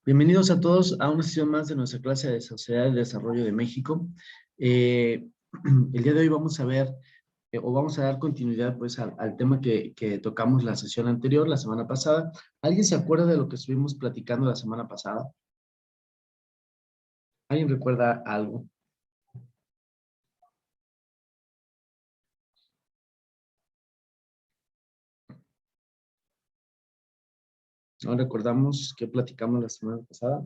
Bienvenidos a todos a una sesión más de nuestra clase de Sociedad de Desarrollo de México. El día de hoy vamos a ver, o vamos a dar continuidad pues al tema que tocamos la sesión anterior, la semana pasada. ¿Alguien se acuerda de lo que estuvimos platicando la semana pasada? ¿Alguien recuerda algo? ¿No recordamos qué platicamos la semana pasada?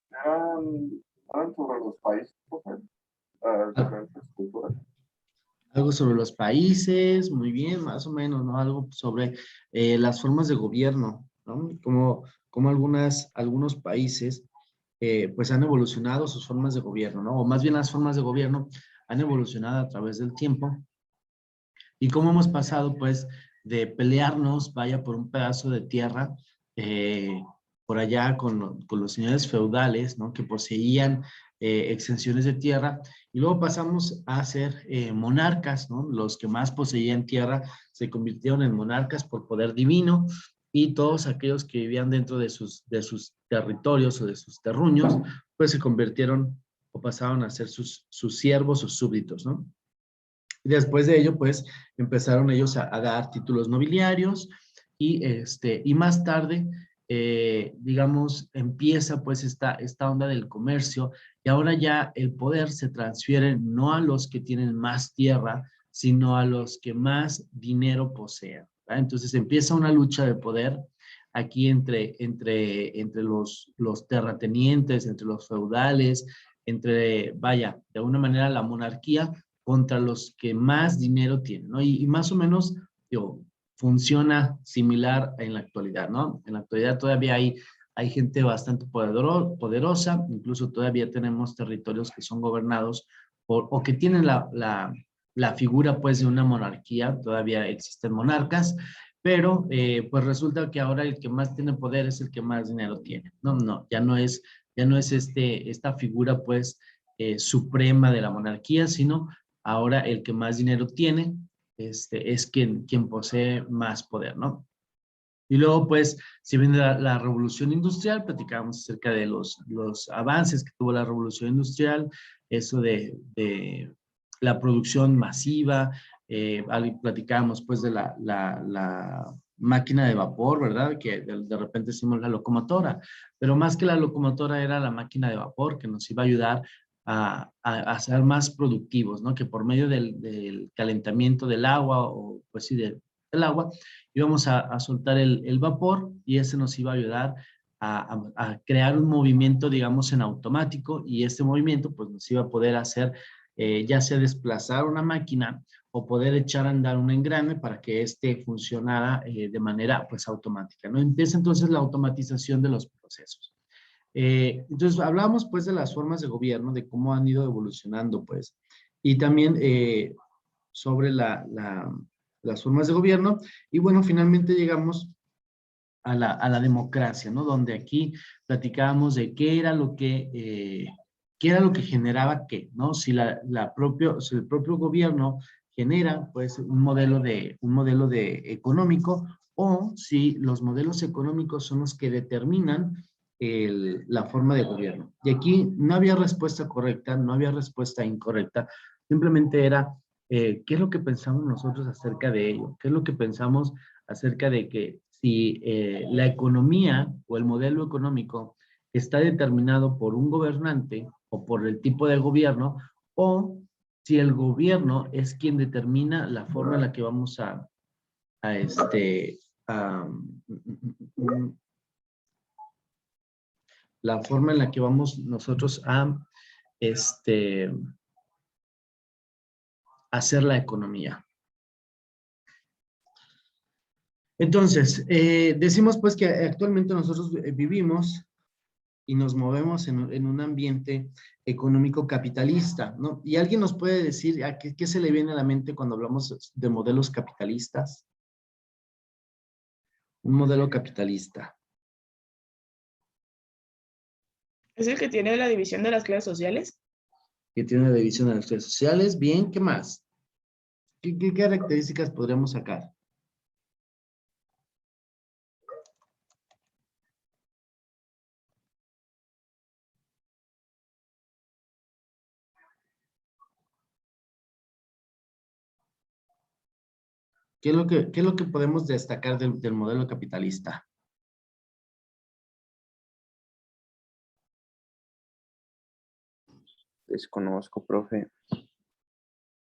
Eran sobre los países, diferentes culturas. Algo sobre los países, muy bien, más o menos, ¿no? Algo sobre las formas de gobierno, ¿no? Como algunos países, pues han evolucionado sus formas de gobierno, ¿no? O más bien las formas de gobierno han evolucionado a través del tiempo. Y cómo hemos pasado, pues, de pelearnos, vaya, por un pedazo de tierra, eh, por allá con los señores feudales, ¿no? Que poseían extensiones de tierra, y luego pasamos a ser monarcas, ¿no? Los que más poseían tierra se convirtieron en monarcas por poder divino, y todos aquellos que vivían dentro de sus territorios o de sus terruños, pues se convirtieron o pasaron a ser sus siervos, sus súbditos, ¿no? Y después de ello, pues, empezaron ellos a dar títulos nobiliarios y más tarde, digamos, empieza pues esta onda del comercio y ahora ya el poder se transfiere no a los que tienen más tierra, sino a los que más dinero poseen, ¿verdad? Entonces empieza una lucha de poder aquí entre los terratenientes, entre los feudales, vaya, de alguna manera la monarquía contra los que más dinero tienen, ¿no? Y más o menos, digo, funciona similar en la actualidad, ¿no? En la actualidad todavía hay gente bastante poderosa, incluso todavía tenemos territorios que son gobernados o que tienen la figura, pues, de una monarquía, todavía existen monarcas, pero pues resulta que ahora el que más tiene poder es el que más dinero tiene. No, no, ya no es esta figura, pues, suprema de la monarquía, sino ahora el que más dinero tiene es quien posee más poder, ¿no? Y luego, pues, si viene la revolución industrial, platicábamos acerca de los avances que tuvo la revolución industrial, eso de la producción masiva, platicábamos, pues, de la máquina de vapor, ¿verdad? Que de repente hicimos la locomotora, pero más que la locomotora era la máquina de vapor que nos iba a ayudar a ser más productivos, ¿no? Que por medio del calentamiento del agua, o pues sí, del agua, íbamos a soltar el vapor y ese nos iba a ayudar a crear un movimiento, digamos, en automático, y este movimiento pues nos iba a poder hacer ya sea desplazar una máquina o poder echar a andar un engrane para que éste funcionara de manera pues automática, ¿no? Empieza entonces la automatización de los procesos. Entonces hablábamos pues de las formas de gobierno, de cómo han ido evolucionando pues, y también sobre las formas de gobierno. Y bueno, finalmente llegamos a la democracia, ¿no? Donde aquí platicábamos de qué era lo que generaba qué, ¿no? Si si el propio gobierno genera, pues, un modelo de económico, o si los modelos económicos son los que determinan la forma de gobierno. Y aquí no había respuesta correcta, no había respuesta incorrecta, simplemente era qué es lo que pensamos nosotros acerca de ello, qué es lo que pensamos acerca de que si la economía o el modelo económico está determinado por un gobernante o por el tipo de gobierno, o si el gobierno es quien determina la forma en la que vamos a este, a, la forma en la que vamos nosotros este, hacer la economía. Entonces, decimos pues que actualmente nosotros vivimos y nos movemos en un ambiente económico capitalista, ¿no? ¿Y alguien nos puede decir a qué se le viene a la mente cuando hablamos de modelos capitalistas? Un modelo capitalista. ¿Es el que tiene la división de las clases sociales? Que tiene una división de las clases sociales. Bien, ¿qué más? ¿Qué características podríamos sacar? qué es lo que podemos destacar del modelo capitalista? Desconozco, profe.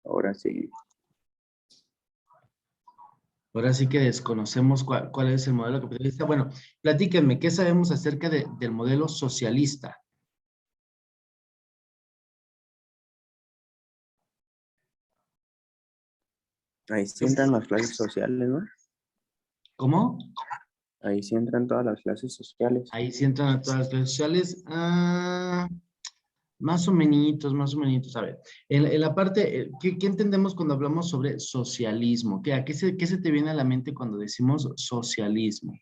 Ahora sí. Ahora sí que desconocemos cuál es el modelo capitalista. Bueno, platíquenme, ¿qué sabemos acerca del modelo socialista? Ahí sí entran las clases sociales, ¿no? ¿Cómo? Ahí sí entran todas las clases sociales. Ahí sí entran a todas las redes sociales. Más o menos, más o menos. A ver, en la parte, ¿qué entendemos cuando hablamos sobre socialismo? ¿Qué se te viene a la mente cuando decimos socialismo?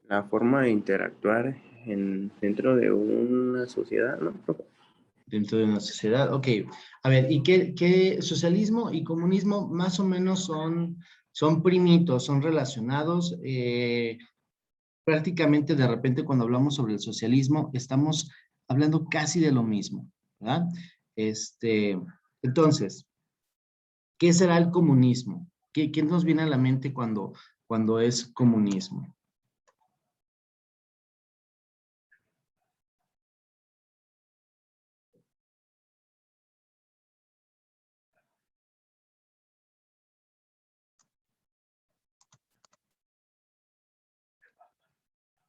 La forma de interactuar dentro de una sociedad, ¿no, profe? Dentro de una sociedad. Ok, a ver, ¿y qué socialismo y comunismo más o menos son primitos, son relacionados? Prácticamente de repente cuando hablamos sobre el socialismo estamos hablando casi de lo mismo, ¿verdad? Entonces, ¿qué será el comunismo? ¿Qué nos viene a la mente cuando es comunismo?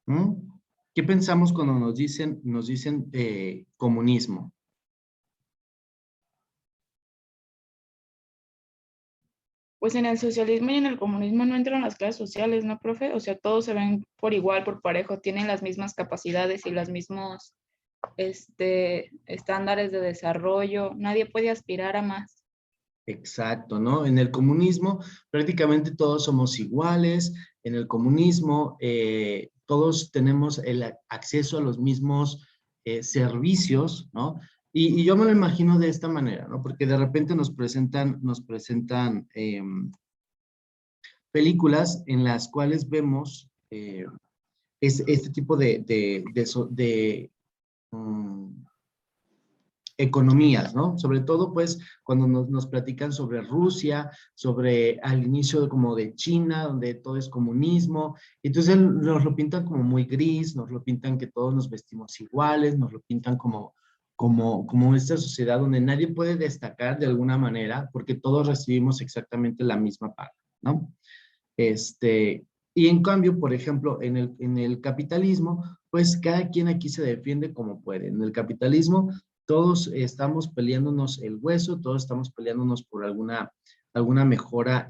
¿Mm? ¿Qué pensamos cuando nos dicen comunismo? Pues en el socialismo y en el comunismo no entran las clases sociales, ¿no, profe? O sea, todos se ven por igual, por parejo, tienen las mismas capacidades y los mismos estándares de desarrollo. Nadie puede aspirar a más. Exacto, ¿no? En el comunismo prácticamente todos somos iguales. En el comunismo todos tenemos el acceso a los mismos servicios, ¿no? Y yo me lo imagino de esta manera, ¿no? Porque de repente nos presentan películas en las cuales vemos este tipo de mm, economías, ¿no? Sobre todo, pues, cuando nos platican sobre Rusia, sobre al inicio como de China, donde todo es comunismo, entonces nos lo pintan como muy gris, nos lo pintan que todos nos vestimos iguales, nos lo pintan como esta sociedad donde nadie puede destacar de alguna manera, porque todos recibimos exactamente la misma paga, ¿no? Y en cambio, por ejemplo, en el capitalismo, pues cada quien aquí se defiende como puede. En el capitalismo, todos estamos peleándonos el hueso, todos estamos peleándonos por alguna mejora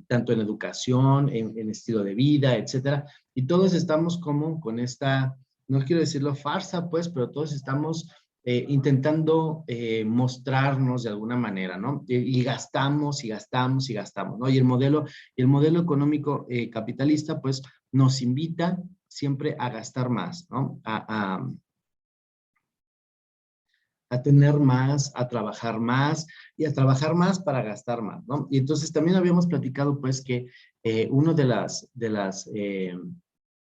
tanto en educación, en estilo de vida, etcétera. Y todos estamos como con esta, no quiero decirlo farsa, pues, pero todos estamos intentando mostrarnos de alguna manera, ¿no? Y gastamos y gastamos y gastamos, ¿no? Y el modelo económico capitalista, pues, nos invita siempre a gastar más, ¿no? A tener más, a trabajar más y a trabajar más para gastar más, ¿no? Y entonces también habíamos platicado, pues, que una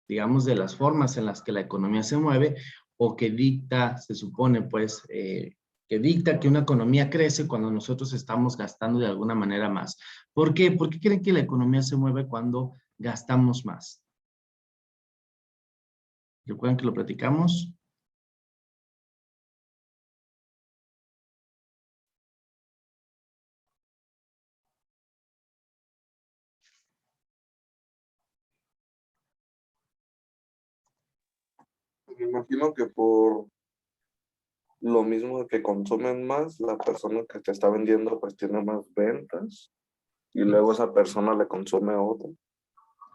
digamos, de las formas en las que la economía se mueve o que dicta, se supone, pues, que dicta que una economía crece cuando nosotros estamos gastando de alguna manera más. ¿Por qué? ¿Por qué creen que la economía se mueve cuando gastamos más? ¿Recuerdan que lo platicamos? Me imagino que por lo mismo que consumen más, la persona que te está vendiendo pues tiene más ventas y luego esa persona le consume a otra.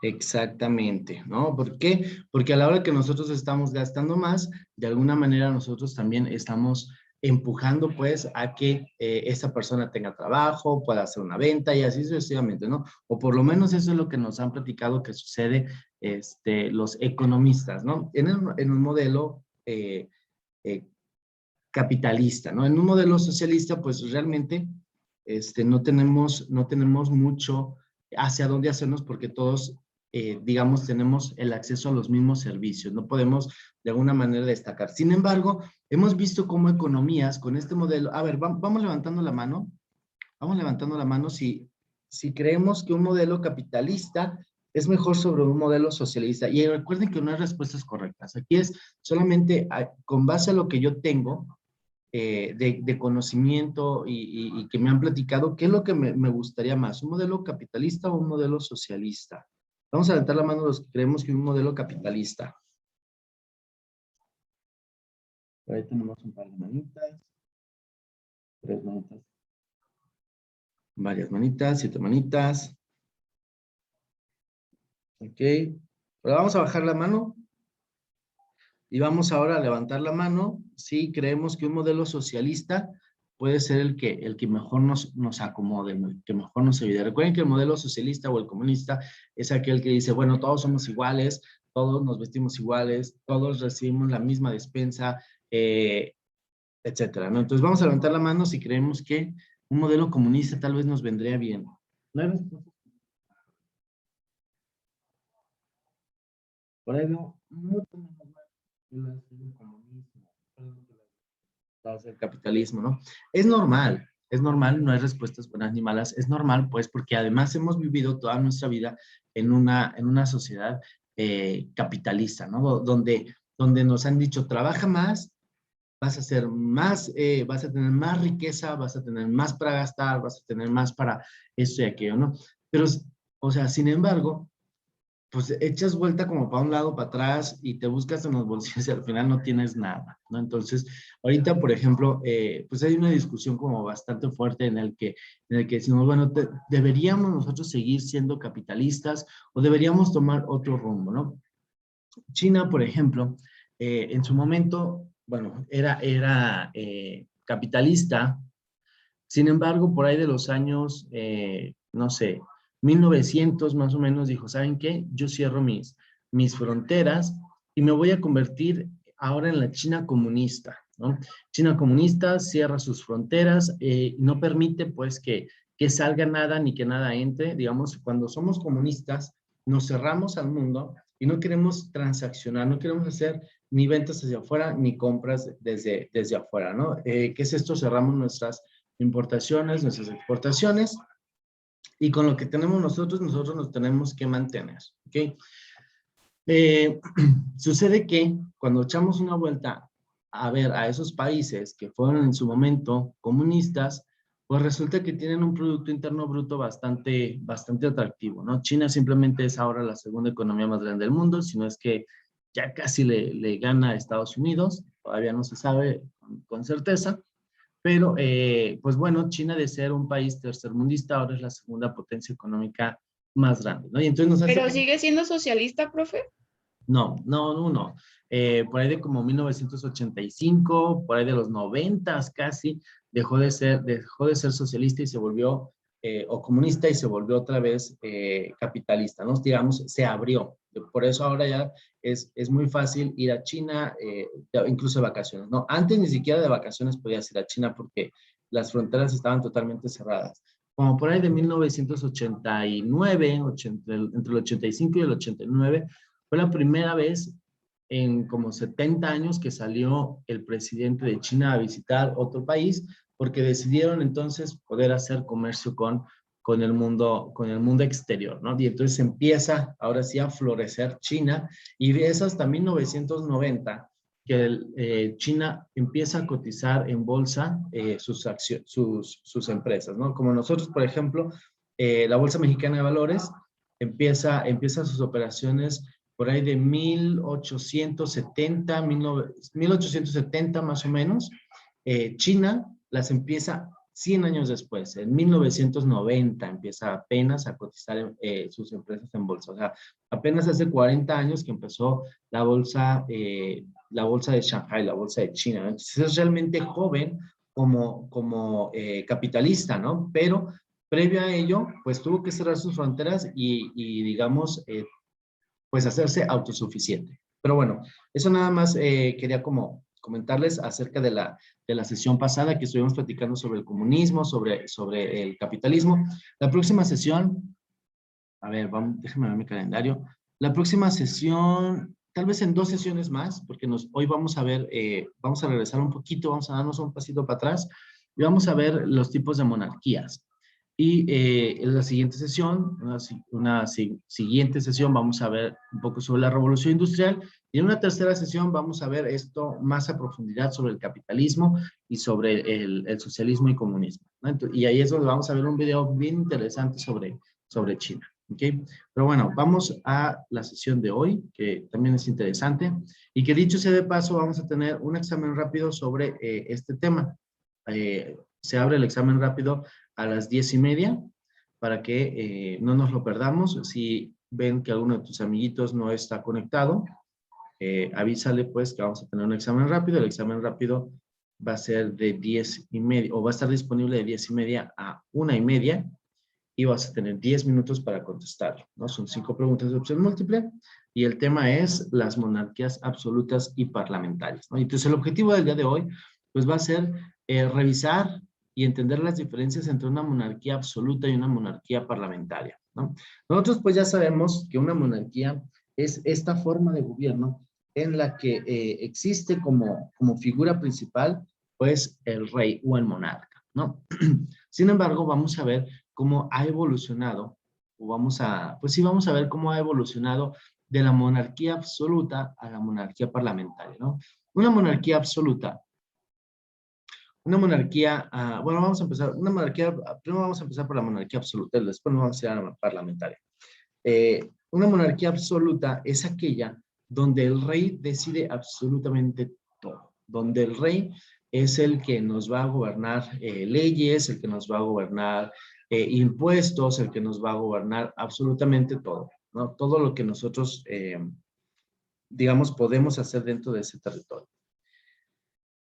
Exactamente, ¿no? ¿Por qué? Porque a la hora que nosotros estamos gastando más, de alguna manera nosotros también estamos empujando pues a que esa persona tenga trabajo, pueda hacer una venta y así sucesivamente, ¿no? O por lo menos eso es lo que nos han platicado que sucede los economistas, ¿no? En un modelo eh, capitalista, ¿no? En un modelo socialista, pues realmente no tenemos mucho hacia dónde hacernos porque todos digamos, tenemos el acceso a los mismos servicios, no podemos de alguna manera destacar. Sin embargo, hemos visto cómo economías con este modelo, a ver, vamos levantando la mano, si creemos que un modelo capitalista es mejor sobre un modelo socialista. Y recuerden que no hay respuestas correctas. Aquí es solamente con base a lo que yo tengo de conocimiento y que me han platicado, ¿qué es lo que me gustaría más? ¿Un modelo capitalista o un modelo socialista? Vamos a levantar la mano los que creemos que un modelo capitalista. Por ahí tenemos un par de manitas. 3 manitas. Varias manitas, 7 manitas. Ok. Pero vamos a bajar la mano. Y vamos ahora a levantar la mano si creemos que un modelo socialista puede ser el que mejor nos acomode, el que mejor nos ayude. Recuerden que el modelo socialista o el comunista es aquel que dice, bueno, todos somos iguales, todos nos vestimos iguales, todos recibimos la misma despensa, etcétera, ¿no? Entonces vamos a levantar la mano si creemos que un modelo comunista tal vez nos vendría bien. ¿No hay respuesta? Por ahí no, mucho menos el comunismo, el capitalismo, ¿no? Es normal, no hay respuestas buenas ni malas, es normal, pues, porque además hemos vivido toda nuestra vida en una sociedad capitalista, ¿no? Donde nos han dicho, trabaja más, vas a ser más, vas a tener más riqueza, vas a tener más para gastar, vas a tener más para esto y aquello, ¿no? Pero, o sea, sin embargo, pues echas vuelta como para un lado, para atrás y te buscas en los bolsillos y al final no tienes nada, ¿no? Entonces, ahorita, por ejemplo, pues hay una discusión como bastante fuerte en el que decimos, bueno, ¿deberíamos nosotros seguir siendo capitalistas o deberíamos tomar otro rumbo, ¿no? China, por ejemplo, en su momento, bueno, era capitalista. Sin embargo, por ahí de los años, no sé, 1900 más o menos, dijo, ¿saben qué? Yo cierro mis fronteras y me voy a convertir ahora en la China comunista, ¿no? China comunista cierra sus fronteras, no permite pues que salga nada ni que nada entre. Digamos, cuando somos comunistas, nos cerramos al mundo y no queremos transaccionar, no queremos hacer ni ventas hacia afuera ni compras desde afuera, ¿no? ¿Qué es esto? Cerramos nuestras importaciones, nuestras exportaciones, y con lo que tenemos nosotros nos tenemos que mantener, ¿ok? Sucede que cuando echamos una vuelta a ver a esos países que fueron en su momento comunistas, pues resulta que tienen un Producto Interno Bruto bastante atractivo, ¿no? China simplemente es ahora la segunda economía más grande del mundo, si no es que ya casi le gana a Estados Unidos, todavía no se sabe con certeza. Pero, pues bueno, China de ser un país tercermundista ahora es la segunda potencia económica más grande, ¿no? Y entonces nos hace... ¿Pero sigue siendo socialista, profe? No. Por ahí de como 1985, por ahí de los 90 casi, dejó de ser socialista y se volvió, o comunista y se volvió otra vez capitalista, ¿no? Digamos, se abrió. Por eso ahora ya es muy fácil ir a China, incluso de vacaciones, ¿no? Antes ni siquiera de vacaciones podías ir a China porque las fronteras estaban totalmente cerradas. Como por ahí de 1989, entre el 85 y el 89, fue la primera vez en como 70 años que salió el presidente de China a visitar otro país, porque decidieron entonces poder hacer comercio con el mundo exterior, ¿no? Y entonces empieza ahora sí a florecer China, y es hasta 1990 que China empieza a cotizar en bolsa sus empresas, ¿no? Como nosotros, por ejemplo, la Bolsa Mexicana de Valores empieza sus operaciones por ahí de 1870 más o menos. China las empieza 100 años después, en 1990 empieza apenas a cotizar sus empresas en bolsa. O sea, apenas hace 40 años que empezó la bolsa de Shanghai, la bolsa de China, ¿no? Entonces es realmente joven como capitalista, ¿no? Pero previo a ello, pues tuvo que cerrar sus fronteras y digamos, pues hacerse autosuficiente. Pero bueno, eso nada más quería como comentarles acerca de la sesión pasada que estuvimos platicando sobre el comunismo, sobre el capitalismo. La próxima sesión a ver, déjame ver mi calendario. La próxima sesión, tal vez en 2 sesiones más, porque hoy vamos a ver, vamos a regresar un poquito, vamos a darnos un pasito para atrás y vamos a ver los tipos de monarquías. Y en la siguiente sesión, siguiente sesión, vamos a ver un poco sobre la revolución industrial. Y en una tercera sesión vamos a ver esto más a profundidad sobre el capitalismo y sobre el socialismo y comunismo, ¿no? Y ahí es donde vamos a ver un video bien interesante sobre China. ¿Ok? Pero bueno, vamos a la sesión de hoy, que también es interesante. Y que dicho sea de paso, vamos a tener un examen rápido sobre este tema. Se abre el examen rápido a las 10:30 para que no nos lo perdamos. Si ven que alguno de tus amiguitos no está conectado, avísale pues que vamos a tener un examen rápido. El examen rápido va a ser de 10:30 o va a estar disponible de 10:30 a 1:30 y vas a tener 10 minutos para contestar, ¿no? Son 5 preguntas de opción múltiple y el tema es las monarquías absolutas y parlamentarias, ¿no? Entonces el objetivo del día de hoy pues va a ser revisar y entender las diferencias entre una monarquía absoluta y una monarquía parlamentaria, ¿no? Nosotros pues ya sabemos que una monarquía es esta forma de gobierno en la que existe como figura principal pues el rey o el monarca, ¿no? Sin embargo, vamos a ver cómo ha evolucionado, o vamos a ver cómo ha evolucionado de la monarquía absoluta a la monarquía parlamentaria, ¿no? Una monarquía absoluta, bueno, vamos a empezar, primero vamos a empezar por la monarquía absoluta, y después nos vamos a ir a la parlamentaria. Una monarquía absoluta es aquella donde el rey decide absolutamente todo, donde el rey es el que nos va a gobernar leyes, el que nos va a gobernar impuestos, el que nos va a gobernar absolutamente todo, ¿no? Todo lo que nosotros, digamos, podemos hacer dentro de ese territorio.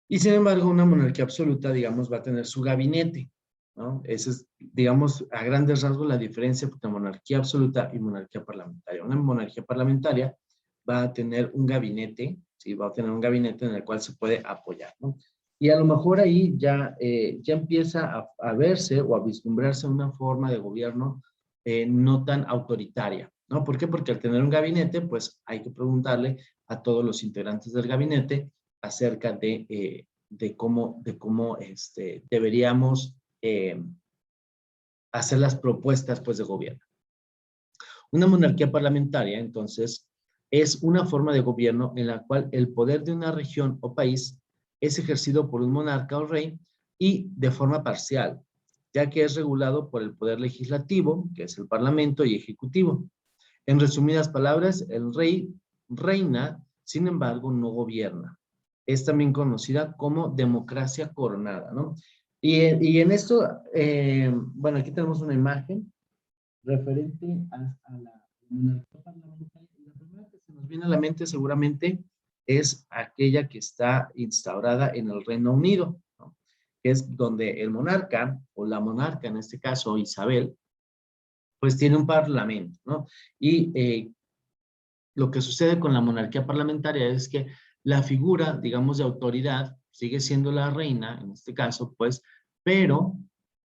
Y sin embargo, una monarquía absoluta, digamos, va a tener su gabinete, ¿no? Esa es, digamos, a grandes rasgos la diferencia entre monarquía absoluta y monarquía parlamentaria. Una monarquía parlamentaria va a tener un gabinete, ¿sí? Va a tener un gabinete en el cual se puede apoyar, ¿no? Y a lo mejor ahí ya empieza a verse o a vislumbrarse una forma de gobierno no tan autoritaria, ¿no? ¿Por qué? Porque al tener un gabinete, pues hay que preguntarle a todos los integrantes del gabinete acerca de cómo deberíamos hacer las propuestas pues de gobierno. Una monarquía parlamentaria, entonces, es una forma de gobierno en la cual el poder de una región o país es ejercido por un monarca o rey y de forma parcial, ya que es regulado por el poder legislativo, que es el parlamento, y ejecutivo. En resumidas palabras, el rey reina, sin embargo, no gobierna. Es también conocida como democracia coronada, ¿no? Y en esto, bueno, aquí tenemos una imagen referente a la monarquía parlamentaria. La primera que se nos viene a la mente seguramente es aquella que está instaurada en el Reino Unido, ¿no? Que es donde el monarca, o la monarca en este caso, Isabel, pues tiene un parlamento, ¿no? Y lo que sucede con la monarquía parlamentaria es que la figura, digamos, de autoridad sigue siendo la reina, en este caso, pues, pero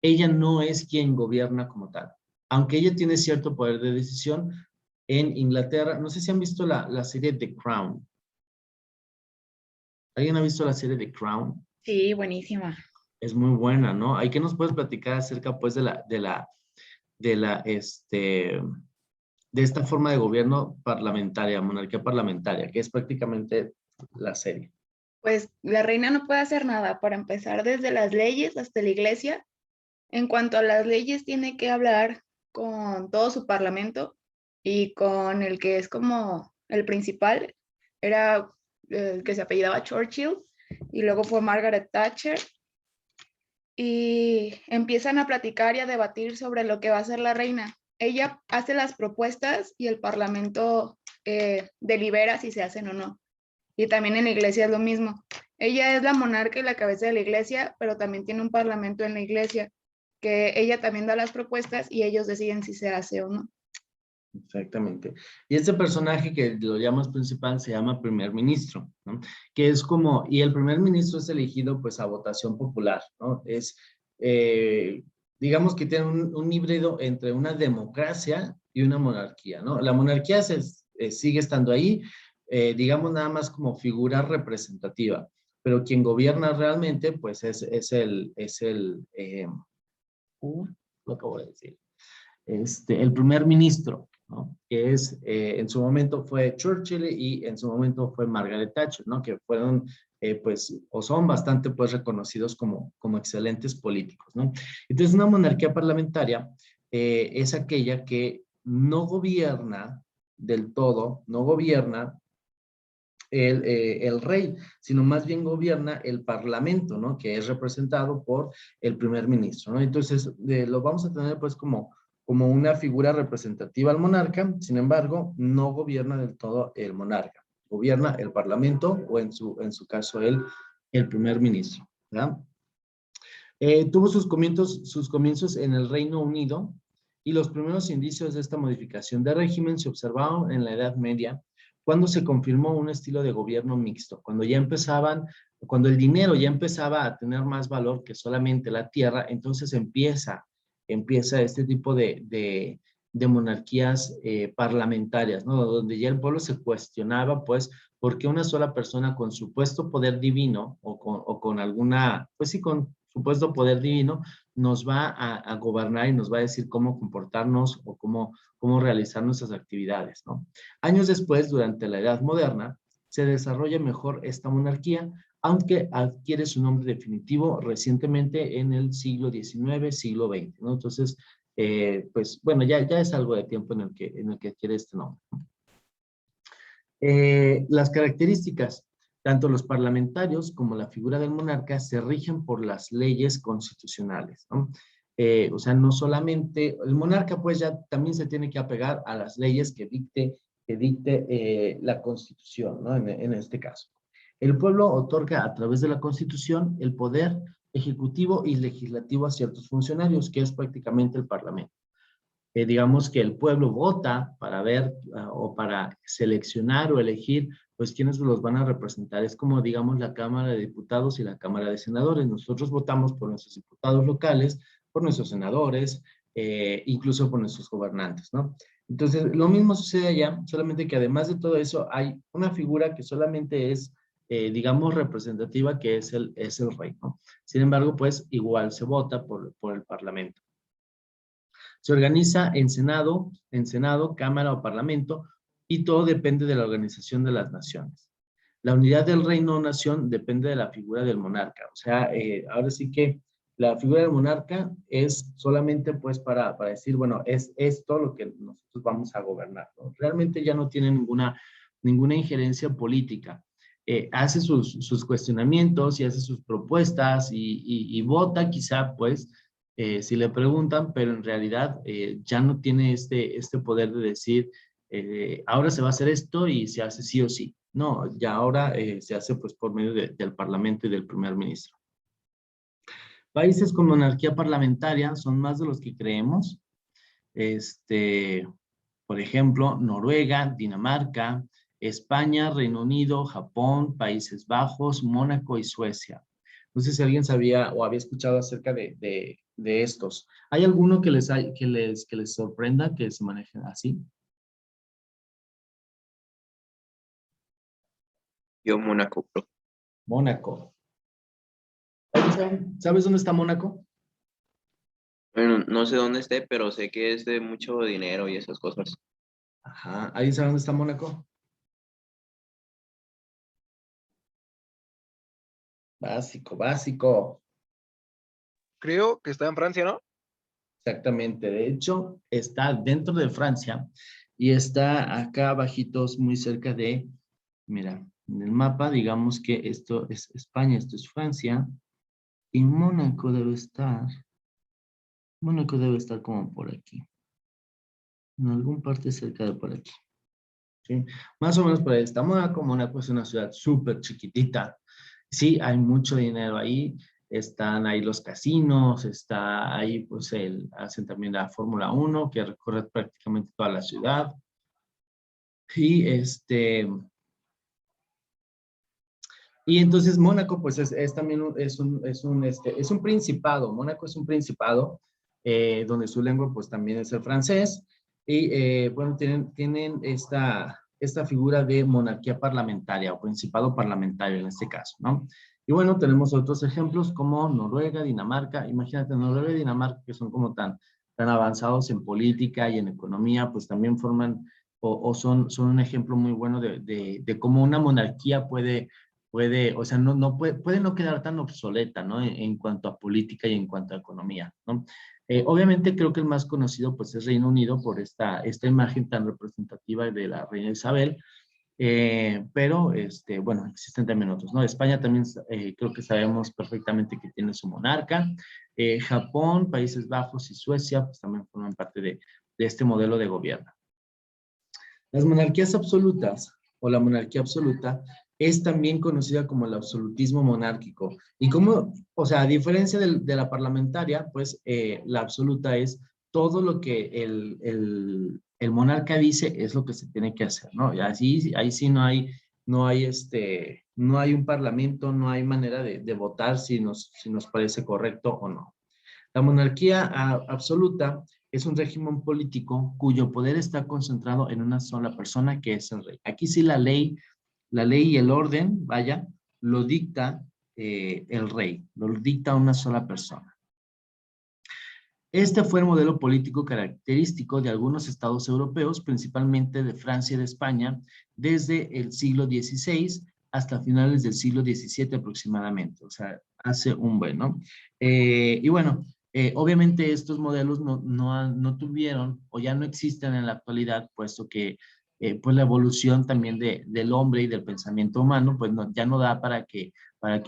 ella no es quien gobierna como tal. Aunque ella tiene cierto poder de decisión, en Inglaterra, no sé si han visto la serie The Crown. ¿Alguien ha visto la serie The Crown? Sí, buenísima. Es muy buena, ¿no? ¿Hay que nos puedes platicar acerca, pues, de esta forma de gobierno parlamentaria, monarquía parlamentaria, que es prácticamente la serie? Pues la reina no puede hacer nada, para empezar desde las leyes hasta la iglesia. En cuanto a las leyes, tiene que hablar con todo su parlamento y con el que es como el principal, era el que se apellidaba Churchill, y luego fue Margaret Thatcher, y empiezan a platicar y a debatir sobre lo que va a hacer la reina. Ella hace las propuestas y el parlamento delibera si se hacen o no. Y también en la iglesia es lo mismo. Ella es la monarca y la cabeza de la iglesia, pero también tiene un parlamento en la iglesia, que ella también da las propuestas y ellos deciden si se hace o no. Exactamente. Y este personaje que lo llamas principal se llama primer ministro, ¿no? Que es como, y el primer ministro es elegido pues a votación popular, ¿no? Es, digamos que tiene un híbrido entre una democracia y una monarquía, ¿no? La monarquía sigue estando ahí, digamos nada más como figura representativa, pero quien gobierna realmente, pues lo acabo de decir, el primer ministro, ¿no? Que en su momento fue Churchill y en su momento fue Margaret Thatcher, ¿no? Que fueron, pues, o son bastante, pues, reconocidos como excelentes políticos, ¿no? Entonces, una monarquía parlamentaria es aquella que no gobierna del todo, no gobierna el rey, sino más bien gobierna el parlamento, ¿no? Que es representado por el primer ministro, ¿no? Entonces, lo vamos a tener pues como una figura representativa al monarca, sin embargo, no gobierna del todo el monarca, gobierna el parlamento o en su caso el primer ministro, ¿verdad? Tuvo sus comienzos en el Reino Unido y los primeros indicios de esta modificación de régimen se observaron en la Edad Media, cuando se confirmó un estilo de gobierno mixto, cuando el dinero ya empezaba a tener más valor que solamente la tierra, entonces empieza este tipo de monarquías parlamentarias, ¿no? Donde ya el pueblo se cuestionaba, pues, por qué una sola persona con supuesto poder divino o con alguna, pues sí, con supuesto poder divino, nos va a gobernar y nos va a decir cómo comportarnos o cómo realizar nuestras actividades, ¿no? Años después, durante la Edad Moderna, se desarrolla mejor esta monarquía, aunque adquiere su nombre definitivo recientemente en el siglo XIX, siglo XX, ¿no? Entonces, pues bueno, ya es algo de tiempo en el que adquiere este nombre, ¿no? Las características, tanto los parlamentarios como la figura del monarca se rigen por las leyes constitucionales, ¿no? O sea, no solamente, el monarca pues ya también se tiene que apegar a las leyes que dicte la Constitución, ¿no? En este caso. El pueblo otorga a través de la Constitución el poder ejecutivo y legislativo a ciertos funcionarios, que es prácticamente el Parlamento. Digamos que el pueblo vota para ver o para seleccionar o elegir, pues, quiénes los van a representar. Es como, digamos, la Cámara de Diputados y la Cámara de Senadores. Nosotros votamos por nuestros diputados locales, por nuestros senadores, incluso por nuestros gobernantes, ¿no? Entonces, lo mismo sucede allá, solamente que además de todo eso, hay una figura que solamente es, digamos, representativa, que es el rey, ¿no? Sin embargo, pues, igual se vota por el Parlamento. Se organiza en Senado, Cámara o Parlamento, y todo depende de la organización de las naciones. La unidad del reino o nación depende de la figura del monarca. O sea, ahora sí que la figura del monarca es solamente pues para decir, bueno, es esto lo que nosotros vamos a gobernar, ¿no? Realmente ya no tiene ninguna injerencia política. Hace sus cuestionamientos y hace sus propuestas y vota quizá pues si le preguntan, pero en realidad ya no tiene este poder de decir, ahora se va a hacer esto y se hace sí o sí. No, ya ahora se hace pues por medio del Parlamento y del primer ministro. Países con monarquía parlamentaria son más de los que creemos. Por ejemplo, Noruega, Dinamarca, España, Reino Unido, Japón, Países Bajos, Mónaco y Suecia. No sé si alguien sabía o había escuchado acerca de estos. ¿Hay alguno que les sorprenda que se manejen así? Yo, Mónaco, bro. Mónaco. ¿Sabes dónde está Mónaco? Bueno, no sé dónde esté, pero sé que es de mucho dinero y esas cosas. Ajá. ¿Alguien sabe dónde está Mónaco? Básico, básico. Creo que está en Francia, ¿no? Exactamente. De hecho, está dentro de Francia y está acá abajitos, muy cerca de, mira, en el mapa, digamos que esto es España, esto es Francia, y Mónaco debe estar como por aquí, en algún parte cerca de por aquí. ¿Sí? Más o menos por ahí está Mónaco. Mónaco es una ciudad súper chiquitita. Sí, hay mucho dinero ahí. Están ahí los casinos, está ahí, pues, hacen también la Fórmula 1, que recorre prácticamente toda la ciudad. Y y entonces Mónaco, pues, es también es un principado. Mónaco es un principado, donde su lengua, pues, también es el francés. Y bueno, tienen esta figura de monarquía parlamentaria o principado parlamentario en este caso, ¿no? Y bueno, tenemos otros ejemplos como Noruega, Dinamarca. Imagínate, Noruega y Dinamarca, que son como tan avanzados en política y en economía, pues también forman o son un ejemplo muy bueno de cómo una monarquía o sea, puede no quedar tan obsoleta, ¿no? En cuanto a política y en cuanto a economía, ¿no? Obviamente creo que el más conocido pues es Reino Unido por esta imagen tan representativa de la reina Isabel, pero bueno, existen también otros, ¿no? España también creo que sabemos perfectamente que tiene su monarca. Japón, Países Bajos y Suecia pues también forman parte de este modelo de gobierno. Las monarquías absolutas o la monarquía absoluta es también conocida como el absolutismo monárquico. Y como, o sea, a diferencia de la parlamentaria, pues la absoluta es todo lo que el monarca dice es lo que se tiene que hacer, ¿no? Y así, ahí sí no hay un parlamento, no hay manera de votar si nos parece correcto o no. La monarquía absoluta es un régimen político cuyo poder está concentrado en una sola persona, que es el rey. Aquí sí la ley y el orden, vaya, lo dicta el rey, lo dicta una sola persona. Este fue el modelo político característico de algunos estados europeos, principalmente de Francia y de España, desde el siglo XVI hasta finales del siglo XVII aproximadamente, o sea, hace un buen, ¿no? Y bueno, obviamente estos modelos no tuvieron o ya no existen en la actualidad, puesto que pues la evolución también del hombre y del pensamiento humano, pues ya no da para que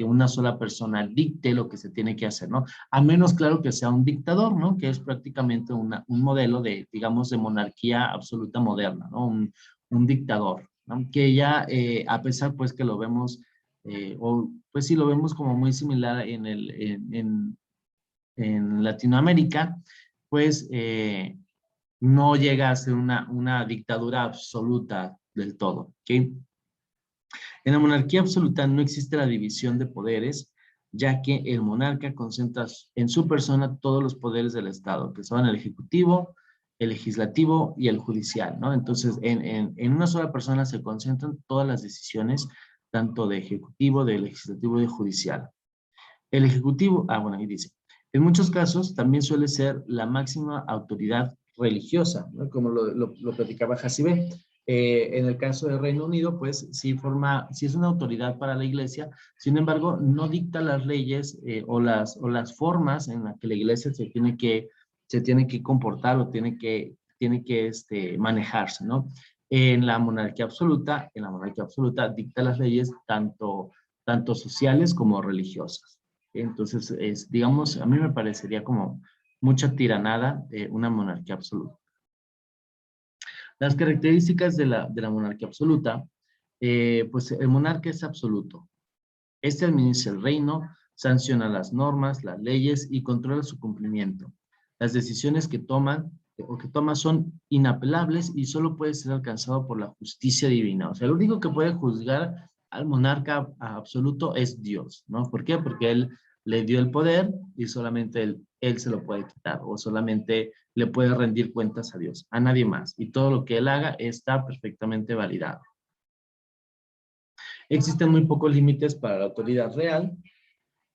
una sola persona dicte lo que se tiene que hacer, ¿no? A menos, claro, que sea un dictador, ¿no? Que es prácticamente un modelo de, digamos, de monarquía absoluta moderna, ¿no? Un dictador, ¿no? Que ya, a pesar, pues, que lo vemos, o pues sí, lo vemos como muy similar en Latinoamérica, pues no llega a ser una dictadura absoluta del todo, ¿ok? En la monarquía absoluta no existe la división de poderes, ya que el monarca concentra en su persona todos los poderes del Estado, que son el ejecutivo, el legislativo y el judicial, ¿no? Entonces, en una sola persona se concentran todas las decisiones, tanto de ejecutivo, de legislativo y de judicial. El ejecutivo, bueno, ahí dice, en muchos casos también suele ser la máxima autoridad religiosa, ¿no? Como lo platicaba Jacibe. En el caso del Reino Unido, pues sí es una autoridad para la iglesia, sin embargo, no dicta las leyes o las formas en las que la iglesia se tiene que comportar o tiene que manejarse, ¿no? En la monarquía absoluta dicta las leyes tanto sociales como religiosas. Entonces, digamos, a mí me parecería como mucha tiranada una monarquía absoluta. Las características de la monarquía absoluta, pues el monarca es absoluto. Este administra el reino, sanciona las normas, las leyes y controla su cumplimiento. Las decisiones que toma son inapelables y solo puede ser alcanzado por la justicia divina. O sea, el único que puede juzgar al monarca absoluto es Dios, ¿no? ¿Por qué? Porque él le dio el poder y solamente él se lo puede quitar o solamente le puede rendir cuentas a Dios, a nadie más. Y todo lo que él haga está perfectamente validado. Existen muy pocos límites para la autoridad real.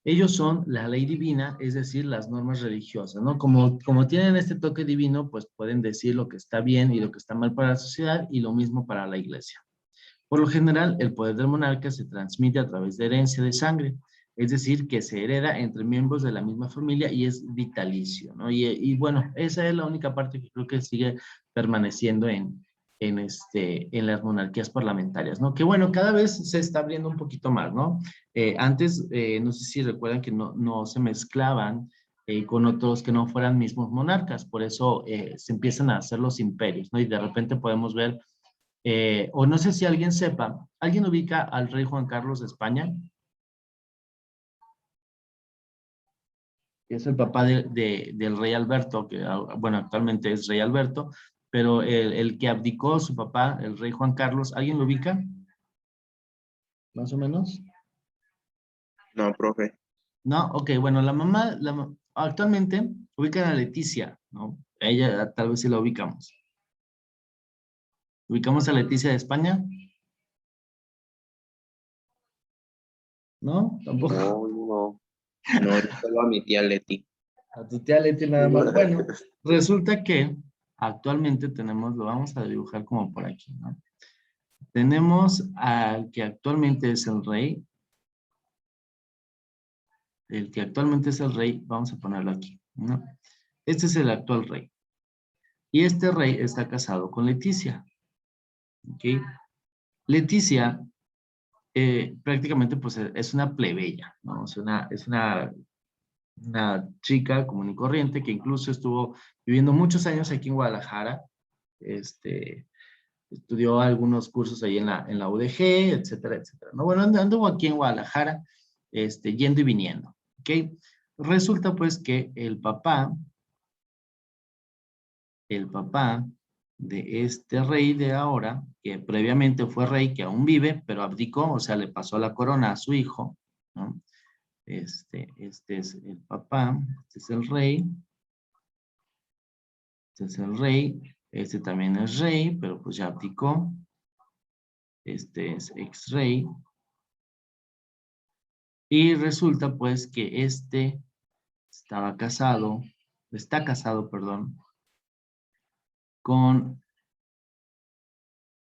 Ellos son la ley divina, es decir, las normas religiosas, ¿no? Como tienen este toque divino, pues pueden decir lo que está bien y lo que está mal para la sociedad y lo mismo para la iglesia. Por lo general, el poder del monarca se transmite a través de herencia de sangre, es decir, que se hereda entre miembros de la misma familia y es vitalicio, ¿no? Y bueno, esa es la única parte que creo que sigue permaneciendo en las monarquías parlamentarias, ¿no? Que bueno, cada vez se está abriendo un poquito más, ¿no? Antes, no sé si recuerdan que no se mezclaban con otros que no fueran mismos monarcas, por eso se empiezan a hacer los imperios, ¿no? Y de repente podemos ver o no sé si alguien sepa, ¿alguien ubica al rey Juan Carlos de España? Que es el papá del rey Alberto, que bueno, actualmente es rey Alberto, pero el que abdicó su papá, el rey Juan Carlos, ¿alguien lo ubica? ¿Más o menos? No, profe. No, ok, bueno, actualmente ubican a Leticia, ¿no? Ella tal vez sí la ubicamos. ¿Ubicamos a Leticia de España? ¿No? Tampoco. No. No, yo solo a mi tía Leti. A tu tía Leti nada más. Bueno, resulta que actualmente tenemos, lo vamos a dibujar como por aquí, ¿no? Tenemos al que actualmente es el rey. El que actualmente es el rey, vamos a ponerlo aquí, ¿no? Este es el actual rey. Y este rey está casado con Leticia. ¿Ok? Leticia prácticamente pues es una plebeya, ¿no? Una chica común y corriente que incluso estuvo viviendo muchos años aquí en Guadalajara. Estudió algunos cursos ahí en la UDG, etcétera, etcétera. ¿No? Bueno, anduvo aquí en Guadalajara, yendo y viniendo. ¿Ok? Resulta pues que el papá de este rey de ahora, que previamente fue rey, que aún vive, pero abdicó, o sea, le pasó la corona a su hijo, ¿no? Este es el papá, este es el rey, este es el rey, este también es rey, pero pues ya abdicó, este es ex rey, y resulta pues que está casado, perdón, con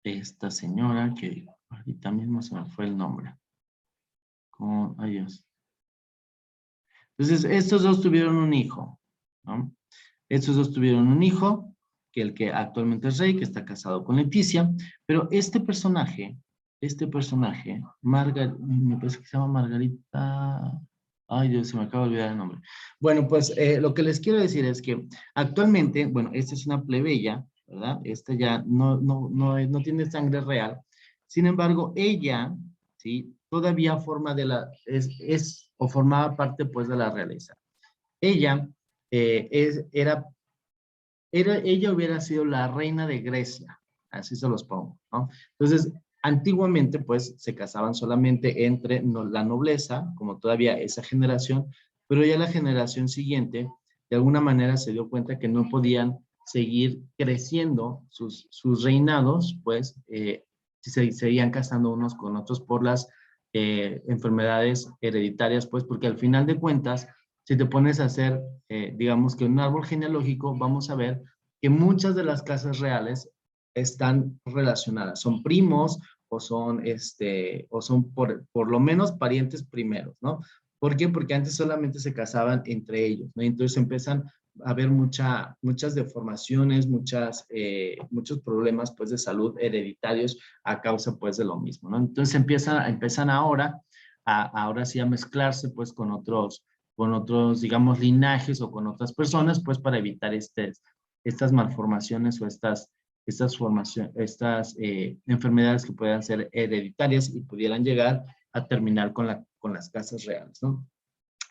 esta señora que ahorita mismo se me fue el nombre. Adiós. Entonces, estos dos tuvieron un hijo, ¿no? Estos dos tuvieron un hijo, que el que actualmente es rey, que está casado con Leticia, pero este personaje, me parece que se llama Margarita, ay Dios, se me acaba de olvidar el nombre. Bueno, pues lo que les quiero decir es que actualmente, bueno, esta es una plebeya, ¿verdad? Esta ya no tiene sangre real. Sin embargo, ella, ¿sí? Todavía formaba parte pues de la realeza. Ella ella hubiera sido la reina de Grecia, así se los pongo, ¿no? Entonces, antiguamente, pues, se casaban solamente entre la nobleza, como todavía esa generación, pero ya la generación siguiente, de alguna manera se dio cuenta que no podían seguir creciendo sus reinados, pues, si se seguían casando unos con otros por las enfermedades hereditarias, pues, porque al final de cuentas, si te pones a hacer, digamos que un árbol genealógico, vamos a ver que muchas de las casas reales están relacionadas, son primos o son por lo menos parientes primeros, ¿no? ¿Por qué? Porque antes solamente se casaban entre ellos, ¿no? Entonces empiezan a haber muchas deformaciones, muchos problemas, pues, de salud hereditarios a causa, pues, de lo mismo, ¿no? Entonces empiezan ahora sí a mezclarse, pues, con otros, digamos, linajes o con otras personas, pues, para evitar estas malformaciones o estas enfermedades que puedan ser hereditarias y pudieran llegar a terminar con las casas reales, ¿no?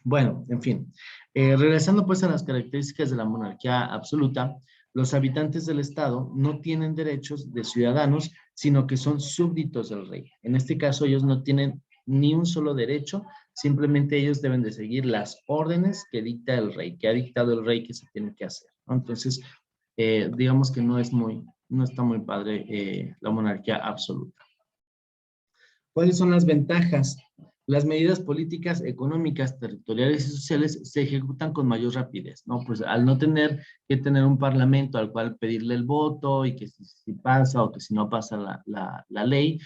Bueno, en fin, regresando pues a las características de la monarquía absoluta, los habitantes del Estado no tienen derechos de ciudadanos, sino que son súbditos del rey. En este caso, ellos no tienen ni un solo derecho, simplemente ellos deben de seguir las órdenes que dicta el rey, que ha dictado el rey que se tiene que hacer, ¿no? Entonces, digamos que no está muy padre la monarquía absoluta. ¿Cuáles son las ventajas? Las medidas políticas, económicas, territoriales y sociales se ejecutan con mayor rapidez, ¿no? Pues al no tener que tener un parlamento al cual pedirle el voto y que si pasa o que si no pasa la ley,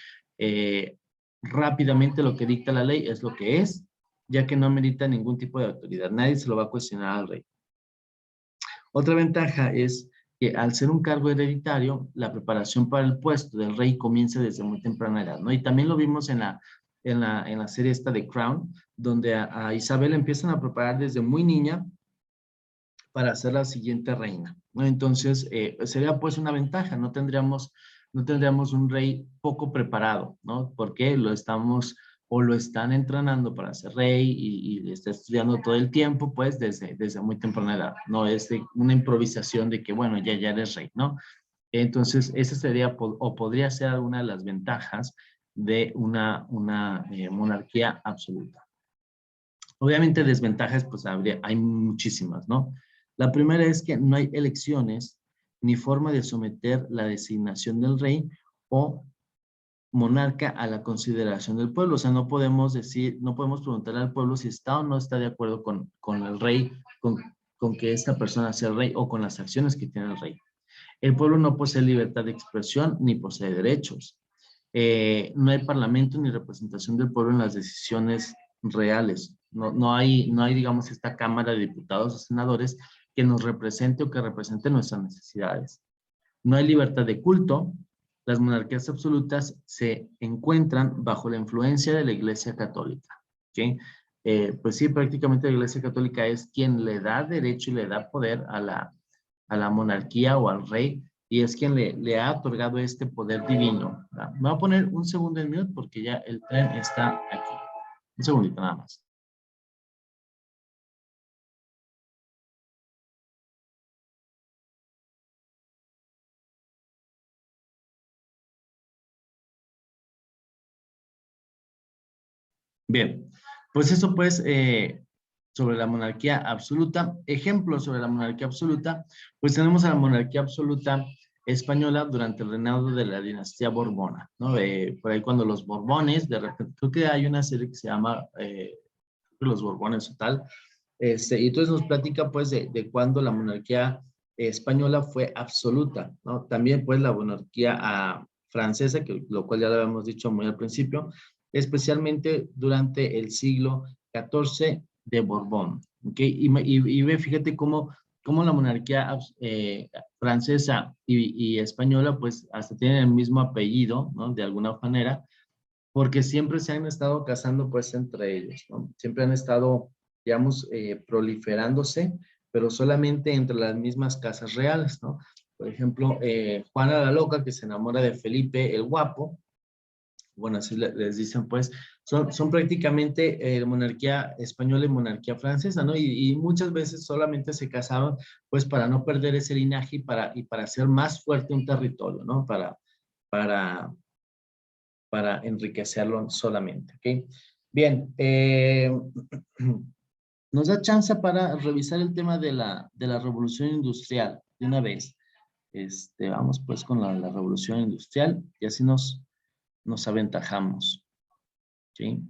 rápidamente lo que dicta la ley es lo que es, ya que no merita ningún tipo de autoridad. Nadie se lo va a cuestionar al rey. Otra ventaja es que al ser un cargo hereditario, la preparación para el puesto del rey comienza desde muy temprana edad, ¿no? Y también lo vimos en la serie esta de Crown, donde a Isabel empiezan a preparar desde muy niña para ser la siguiente reina, ¿no? Entonces, sería pues una ventaja, no tendríamos un rey poco preparado, ¿no? Porque lo están entrenando para ser rey y está estudiando todo el tiempo, pues desde muy temprana edad, no es una improvisación de que, bueno, ya eres rey, ¿no? Entonces, esa sería o podría ser alguna de las ventajas de una monarquía absoluta. Obviamente desventajas, pues hay muchísimas, ¿no? La primera es que no hay elecciones ni forma de someter la designación del rey o monarca a la consideración del pueblo. O sea, no podemos decir, no podemos preguntarle al pueblo si está o no está de acuerdo con el rey, con que esta persona sea el rey o con las acciones que tiene el rey. El pueblo no posee libertad de expresión ni posee derechos. No hay parlamento ni representación del pueblo en las decisiones reales. No hay, digamos, esta Cámara de Diputados o Senadores que nos represente o que represente nuestras necesidades. No hay libertad de culto. Las monarquías absolutas se encuentran bajo la influencia de la Iglesia Católica. ¿Okay? Pues sí, prácticamente la Iglesia Católica es quien le da derecho y le da poder a la monarquía o al rey, y es quien le ha otorgado este poder divino. ¿Verdad? Me voy a poner un segundo en mute porque ya el tren está aquí. Un segundito nada más. Bien, pues eso pues sobre la monarquía absoluta. Ejemplos sobre la monarquía absoluta, pues tenemos a la monarquía absoluta española durante el reinado de la dinastía Borbona, ¿no? Por ahí cuando los Borbones, de repente, creo que hay una serie que se llama Los Borbones o tal, y entonces nos platica pues de cuando la monarquía española fue absoluta, ¿no? También pues la monarquía francesa, que lo cual ya lo habíamos dicho muy al principio, especialmente durante el siglo XIV de Borbón, ¿ok? Y ve, fíjate cómo la monarquía francesa y española pues hasta tienen el mismo apellido, ¿no? De alguna manera, porque siempre se han estado casando pues entre ellos, ¿no? Siempre han estado, digamos, proliferándose, pero solamente entre las mismas casas reales, ¿no? Por ejemplo, Juana la Loca, que se enamora de Felipe el Guapo, bueno, así les dicen pues, son prácticamente monarquía española y monarquía francesa, ¿no? Y muchas veces solamente se casaban pues para no perder ese linaje y para hacer más fuerte un territorio, ¿no? Para enriquecerlo solamente, ¿ok? Bien, nos da chance para revisar el tema de la revolución industrial de una vez. Vamos pues con la revolución industrial y así nos aventajamos, ¿sí?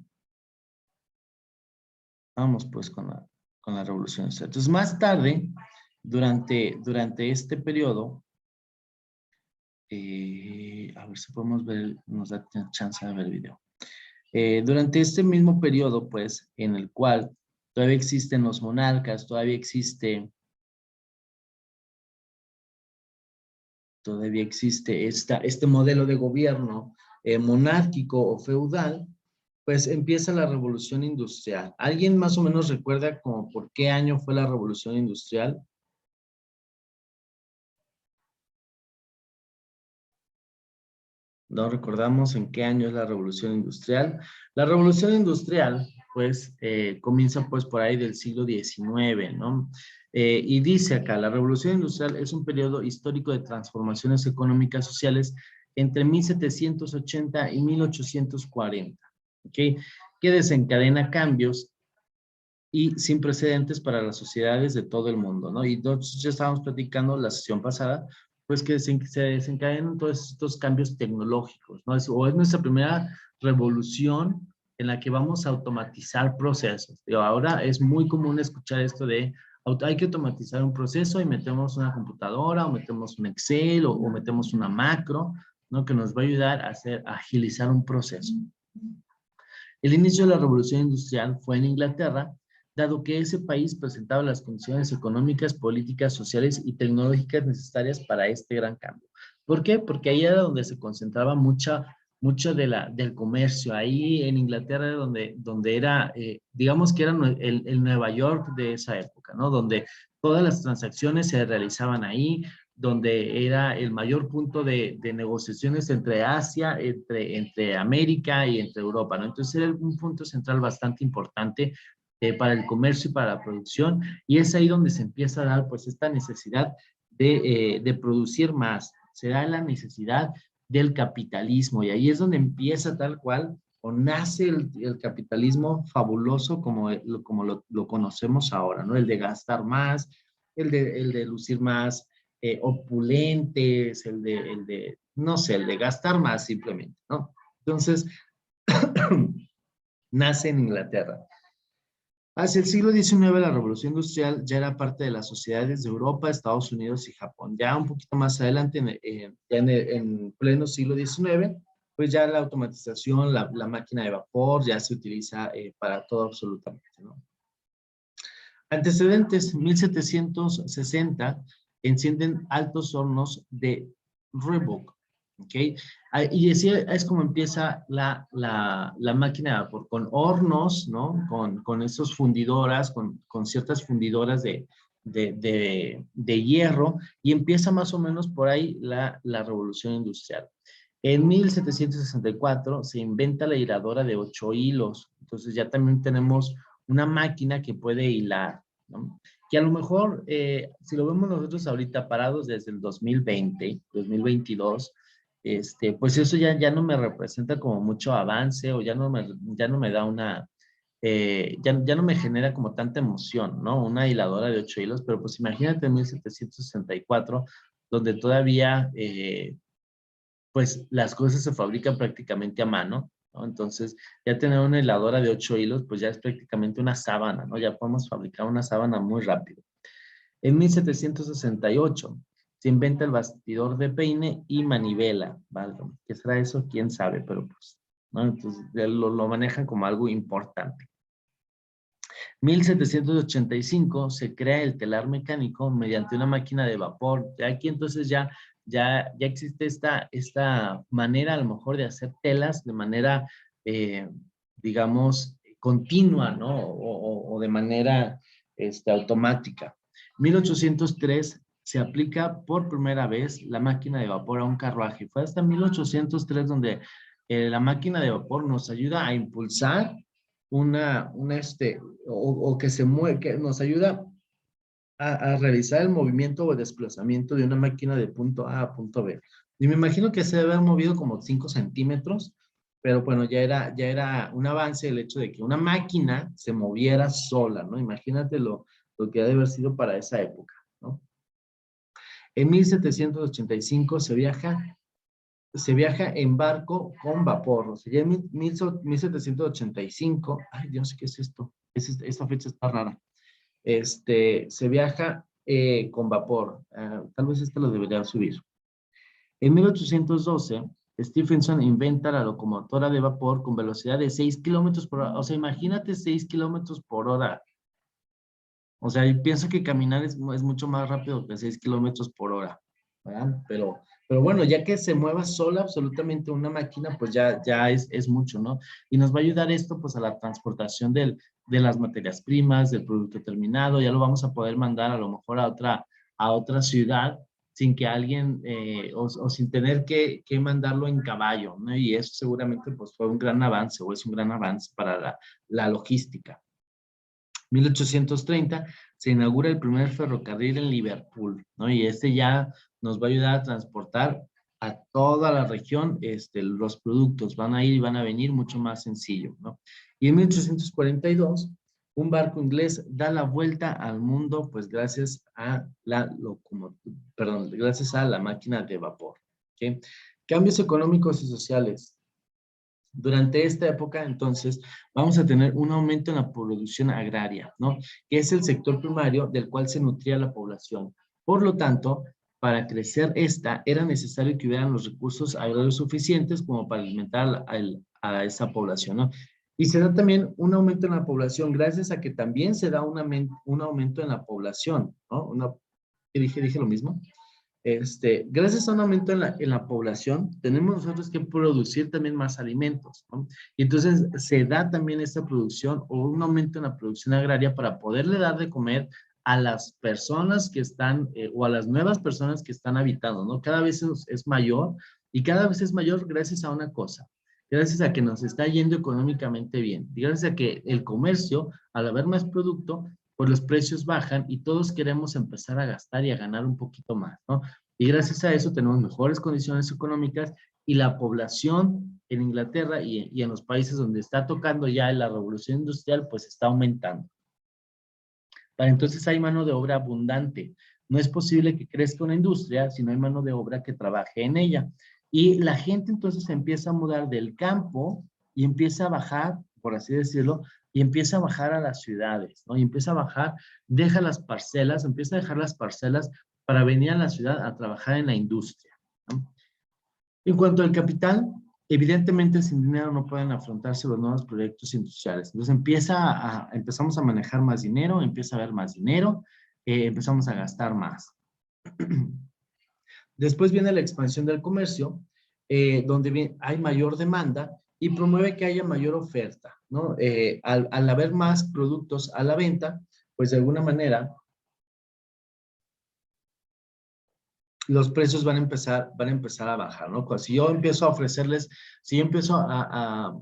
Vamos pues con la revolución industrial. Entonces más tarde, durante este periodo, a ver si podemos ver, nos da chance de ver el video. Durante este mismo periodo, pues, en el cual todavía existen los monarcas, todavía existe este modelo de gobierno monárquico o feudal, pues empieza la revolución industrial. ¿Alguien más o menos recuerda como por qué año fue la revolución industrial? No recordamos en qué año es la revolución industrial. La revolución industrial, pues, comienza pues por ahí del siglo XIX, ¿no? Y dice acá, la revolución industrial es un periodo histórico de transformaciones económicas sociales entre 1780 y 1840, ¿ok? Que desencadena cambios y sin precedentes para las sociedades de todo el mundo, ¿no? Y nosotros ya estábamos platicando la sesión pasada, pues que se desencadenan todos estos cambios tecnológicos, ¿no? Es nuestra primera revolución en la que vamos a automatizar procesos. Digo, ahora es muy común escuchar esto de hay que automatizar un proceso y metemos una computadora o metemos un Excel o metemos una macro, ¿no? Que nos va a ayudar a agilizar un proceso. El inicio de la revolución industrial fue en Inglaterra, dado que ese país presentaba las condiciones económicas, políticas, sociales y tecnológicas necesarias para este gran cambio. ¿Por qué? Porque ahí era donde se concentraba mucho del comercio. Ahí en Inglaterra era donde era, digamos que era el Nueva York de esa época, ¿no? Donde todas las transacciones se realizaban ahí, donde era el mayor punto de negociaciones entre Asia, entre América y entre Europa, ¿no? Entonces era un punto central bastante importante para el comercio y para la producción, y es ahí donde se empieza a dar pues esta necesidad de producir más, se da la necesidad del capitalismo, y ahí es donde empieza tal cual, o nace el capitalismo fabuloso como lo conocemos ahora, ¿no? El de gastar más, el de lucir más, opulentes, no sé, el de gastar más simplemente, ¿no? Entonces, nace en Inglaterra. Hacia el siglo XIX, la Revolución Industrial ya era parte de las sociedades de Europa, Estados Unidos y Japón. Ya un poquito más adelante, en pleno siglo XIX, pues ya la automatización, la máquina de vapor ya se utiliza para todo absolutamente, ¿no? Antecedentes, 1760, encienden altos hornos de Roebuck, ¿ok? Y así es como empieza la máquina de vapor, con hornos, ¿no? Con esas fundidoras, con ciertas fundidoras de hierro, y empieza más o menos por ahí la revolución industrial. En 1764 se inventa la hiladora de 8 hilos, entonces ya también tenemos una máquina que puede hilar, ¿no? Que a lo mejor, si lo vemos nosotros ahorita parados desde el 2020, 2022, pues eso ya no me representa como mucho avance o ya no me da ya no me genera como tanta emoción, ¿no? Una hiladora de 8 hilos, pero pues imagínate en 1764, donde todavía, pues las cosas se fabrican prácticamente a mano, ¿no? Entonces, ya tener una heladora de 8 hilos, pues ya es prácticamente una sábana, ¿no? Ya podemos fabricar una sábana muy rápido. En 1768 se inventa el bastidor de peine y manivela, ¿vale? ¿Qué será eso? ¿Quién sabe? Pero pues, ¿no? Entonces, lo manejan como algo importante. 1785 se crea el telar mecánico mediante una máquina de vapor. Ya aquí entonces ya existe esta manera a lo mejor de hacer telas de manera, digamos, continua, ¿no? O de manera automática. 1803 se aplica por primera vez la máquina de vapor a un carruaje. Fue hasta 1803 donde la máquina de vapor nos ayuda a impulsar o que se mueve, que nos ayuda a realizar el movimiento o el desplazamiento de una máquina de punto A a punto B. Y me imagino que se debe haber movido como 5 centímetros, pero bueno, ya era un avance el hecho de que una máquina se moviera sola, ¿no? Imagínate lo que ha de haber sido para esa época, ¿no? En 1785 se viaja en barco con vapor. O sea, ya en 1785, ay Dios, ¿qué es esto? Esta fecha está rara. Se viaja con vapor. Tal vez lo debería subir. En 1812, Stephenson inventa la locomotora de vapor con velocidad de 6 kilómetros por hora. O sea, imagínate 6 kilómetros por hora. O sea, y pienso que caminar es mucho más rápido que 6 kilómetros por hora, ¿verdad? Pero bueno, ya que se mueva sola absolutamente una máquina, pues ya es mucho, ¿no? Y nos va a ayudar esto, pues, a la transportación de las materias primas, del producto terminado. Ya lo vamos a poder mandar a lo mejor a otra ciudad sin que alguien, o sin tener que mandarlo en caballo, ¿no? Y eso seguramente, pues, fue un gran avance, o es un gran avance para la logística. 1830 se inaugura el primer ferrocarril en Liverpool, ¿no? Y ya nos va a ayudar a transportar a toda la región, los productos van a ir y van a venir mucho más sencillo, ¿no? Y en 1842, un barco inglés da la vuelta al mundo, pues gracias a gracias a la máquina de vapor, ¿ok? Cambios económicos y sociales. Durante esta época, entonces, vamos a tener un aumento en la producción agraria, ¿no? Que es el sector primario del cual se nutría la población. Por lo tanto, para crecer era necesario que hubieran los recursos agrarios suficientes como para alimentar a esa población, ¿no? Y se da también un aumento en la población gracias a que también se da un aumento en la población, ¿no? ¿Qué dije? ¿Dije lo mismo? Gracias a un aumento en la población, tenemos nosotros que producir también más alimentos, ¿no? Y entonces se da también esta producción o un aumento en la producción agraria para poderle dar de comer a las personas que están, o a las nuevas personas que están habitando, ¿no? Cada vez es mayor y cada vez es mayor gracias a una cosa, gracias a que nos está yendo económicamente bien, gracias a que el comercio, al haber más producto, pues los precios bajan y todos queremos empezar a gastar y a ganar un poquito más, ¿no? Y gracias a eso tenemos mejores condiciones económicas y la población en Inglaterra y en los países donde está tocando ya la revolución industrial, pues está aumentando. Para entonces hay mano de obra abundante. No es posible que crezca una industria si no hay mano de obra que trabaje en ella. Y la gente entonces se empieza a mudar del campo y empieza a bajar, por así decirlo, y empieza a bajar a las ciudades, ¿no? Y empieza a bajar, deja las parcelas, empieza a dejar las parcelas para venir a la ciudad a trabajar en la industria, ¿no? En cuanto al capital, evidentemente sin dinero no pueden afrontarse los nuevos proyectos industriales. Entonces empezamos a manejar más dinero, empieza a haber más dinero, empezamos a gastar más. Después viene la expansión del comercio, donde hay mayor demanda y promueve que haya mayor oferta, ¿no? Al haber más productos a la venta, pues de alguna manera los precios van a empezar a bajar, ¿no? Si yo empiezo a ofrecerles, si yo empiezo a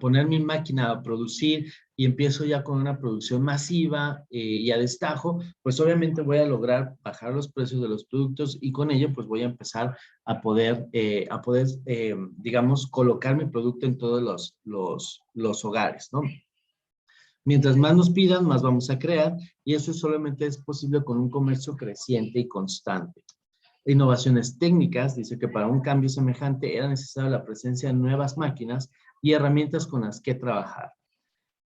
poner mi máquina a producir y empiezo ya con una producción masiva y a destajo, pues obviamente voy a lograr bajar los precios de los productos y con ello pues voy a empezar a poder digamos, colocar mi producto en todos los hogares, ¿no? Mientras más nos pidan, más vamos a crear y eso solamente es posible con un comercio creciente y constante. Innovaciones técnicas, dice que para un cambio semejante era necesaria la presencia de nuevas máquinas y herramientas con las que trabajar.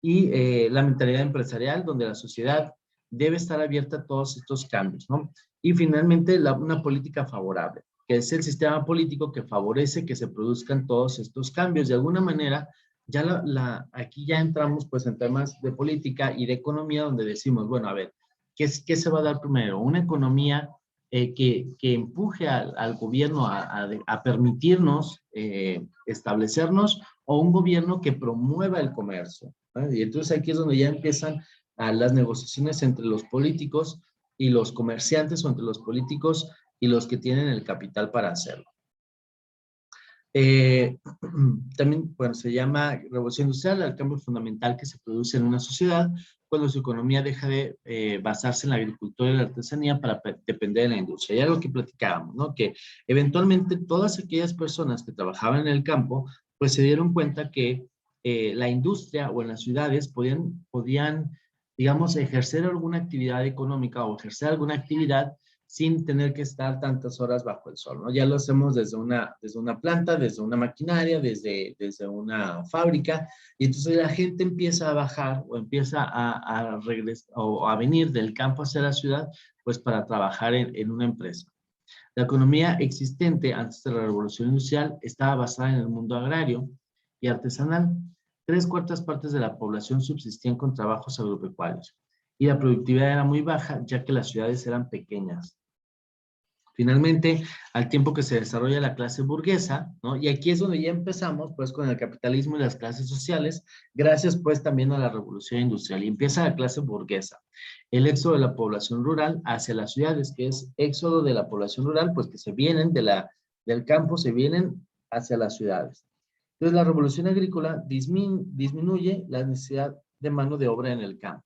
Y la mentalidad empresarial, donde la sociedad debe estar abierta a todos estos cambios, ¿no? Y finalmente, una política favorable, que es el sistema político que favorece que se produzcan todos estos cambios. De alguna manera, ya aquí ya entramos pues en temas de política y de economía, donde decimos, bueno, a ver, ¿qué se va a dar primero? Una economía que empuje al gobierno a permitirnos establecernos o un gobierno que promueva el comercio, ¿no? Y entonces aquí es donde ya empiezan las negociaciones entre los políticos y los comerciantes o entre los políticos y los que tienen el capital para hacerlo. También, bueno, se llama revolución industrial, el cambio fundamental que se produce en una sociedad cuando su economía deja de basarse en la agricultura y la artesanía para depender de la industria. Ya lo que platicábamos, ¿no? Que eventualmente todas aquellas personas que trabajaban en el campo, pues se dieron cuenta que la industria o en las ciudades podían, digamos, ejercer alguna actividad económica o ejercer alguna actividad sin tener que estar tantas horas bajo el sol, ¿no? Ya lo hacemos desde una planta, desde una maquinaria, desde una fábrica, y entonces la gente empieza a bajar o empieza a regresar o a venir del campo hacia la ciudad, pues para trabajar en una empresa. La economía existente antes de la revolución industrial estaba basada en el mundo agrario y artesanal. 3/4 partes de la población subsistían con trabajos agropecuarios y la productividad era muy baja ya que las ciudades eran pequeñas. Finalmente, al tiempo que se desarrolla la clase burguesa, ¿no? Y aquí es donde ya empezamos, pues, con el capitalismo y las clases sociales, gracias, pues, también a la revolución industrial. Y empieza la clase burguesa. El éxodo de la población rural hacia las ciudades, que es éxodo de la población rural, pues, que se vienen del campo, se vienen hacia las ciudades. Entonces, la revolución agrícola disminuye la necesidad de mano de obra en el campo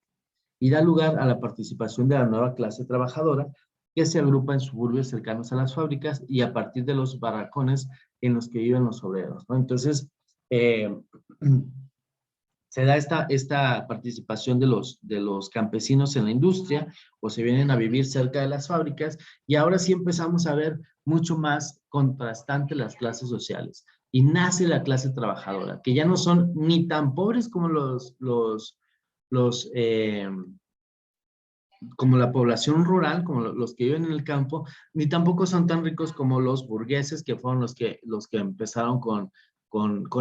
y da lugar a la participación de la nueva clase trabajadora, que se agrupa en suburbios cercanos a las fábricas y a partir de los barracones en los que viven los obreros, ¿no? Entonces, se da esta participación de los campesinos en la industria o se vienen a vivir cerca de las fábricas y ahora sí empezamos a ver mucho más contrastante las clases sociales y nace la clase trabajadora, que ya no son ni tan pobres como como la población rural, como los que viven en el campo, ni tampoco son tan ricos como los burgueses que fueron los que empezaron con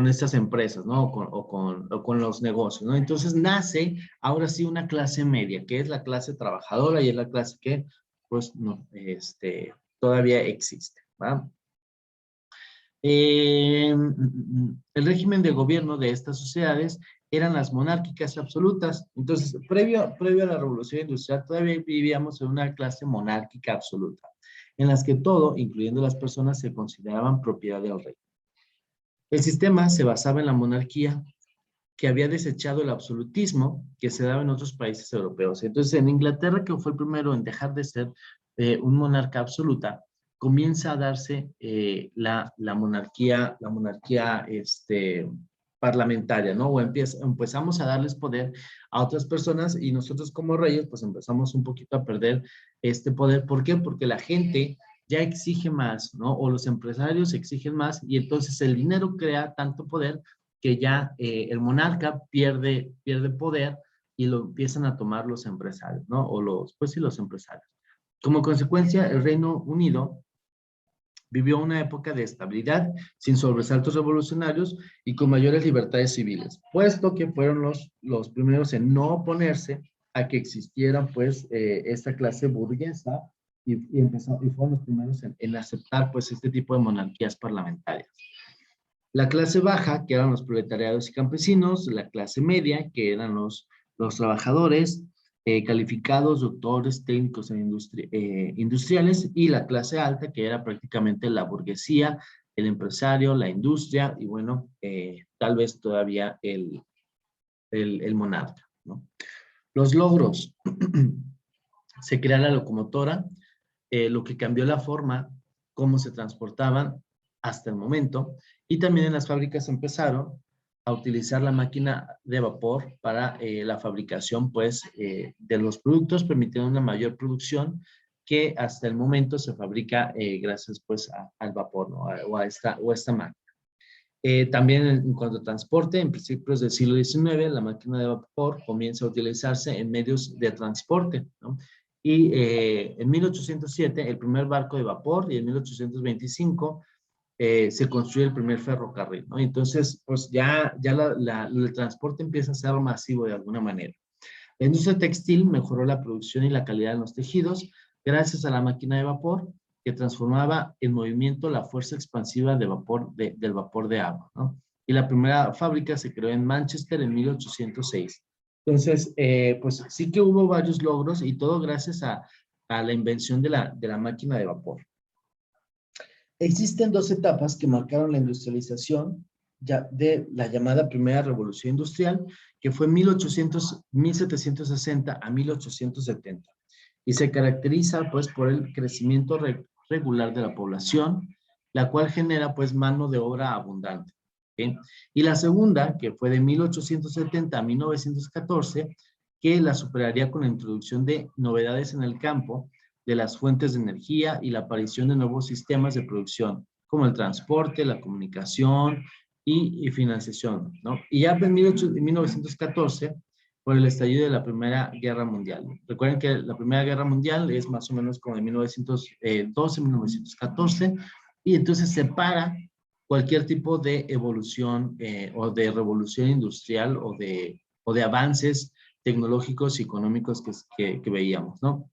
estas empresas, ¿no? O con los negocios, ¿no? Entonces nace ahora sí una clase media, que es la clase trabajadora y es la clase que, pues, no, todavía existe, ¿va? El régimen de gobierno de estas sociedades eran las monárquicas absolutas. Entonces, previo a la revolución industrial, todavía vivíamos en una clase monárquica absoluta, en las que todo, incluyendo las personas, se consideraban propiedad del rey. El sistema se basaba en la monarquía, que había desechado el absolutismo que se daba en otros países europeos. Entonces, en Inglaterra, que fue el primero en dejar de ser un monarca absoluta, comienza a darse la monarquía parlamentaria, ¿no? O empezamos a darles poder a otras personas y nosotros como reyes, pues empezamos un poquito a perder este poder. ¿Por qué? Porque la gente ya exige más, ¿no? O los empresarios exigen más y entonces el dinero crea tanto poder que ya el monarca pierde poder y lo empiezan a tomar los empresarios, ¿no? Pues sí, los empresarios. Como consecuencia, el Reino Unido vivió una época de estabilidad, sin sobresaltos revolucionarios y con mayores libertades civiles, puesto que fueron los primeros en no oponerse a que existiera, pues, esta clase burguesa y fueron los primeros en aceptar, pues, este tipo de monarquías parlamentarias. La clase baja, que eran los proletariados y campesinos, la clase media, que eran los trabajadores calificados, doctores, técnicos en industriales, y la clase alta, que era prácticamente la burguesía, el empresario, la industria, y bueno, tal vez todavía el monarca, ¿no? Los logros. Se crea la locomotora, lo que cambió la forma cómo se transportaban hasta el momento, y también en las fábricas empezaron a utilizar la máquina de vapor para la fabricación, pues, de los productos, permitiendo una mayor producción que hasta el momento se fabrica gracias, pues, al vapor, ¿no? o a esta máquina. También en cuanto a transporte, en principios del siglo XIX, la máquina de vapor comienza a utilizarse en medios de transporte, ¿no? Y en 1807, el primer barco de vapor, y en 1825 se construye el primer ferrocarril, ¿no? Entonces, pues ya el transporte empieza a ser masivo de alguna manera. La industria textil mejoró la producción y la calidad de los tejidos gracias a la máquina de vapor que transformaba en movimiento la fuerza expansiva de vapor del vapor de agua, ¿no? Y la primera fábrica se creó en Manchester en 1806. Entonces, pues sí que hubo varios logros y todo gracias a la invención de la máquina de vapor. Existen dos etapas que marcaron la industrialización de la llamada primera revolución industrial, que fue 1760 a 1870, y se caracteriza pues por el crecimiento regular de la población, la cual genera pues mano de obra abundante, ¿sí? Y la segunda, que fue de 1870 a 1914, que la superaría con la introducción de novedades en el campo de las fuentes de energía y la aparición de nuevos sistemas de producción, como el transporte, la comunicación y financiación, ¿no? Y ya en 1914, por el estallido de la Primera Guerra Mundial. Recuerden que la Primera Guerra Mundial es más o menos como de 1912, 1914, y entonces se para cualquier tipo de evolución o de revolución industrial o de avances tecnológicos y económicos que veíamos, ¿no?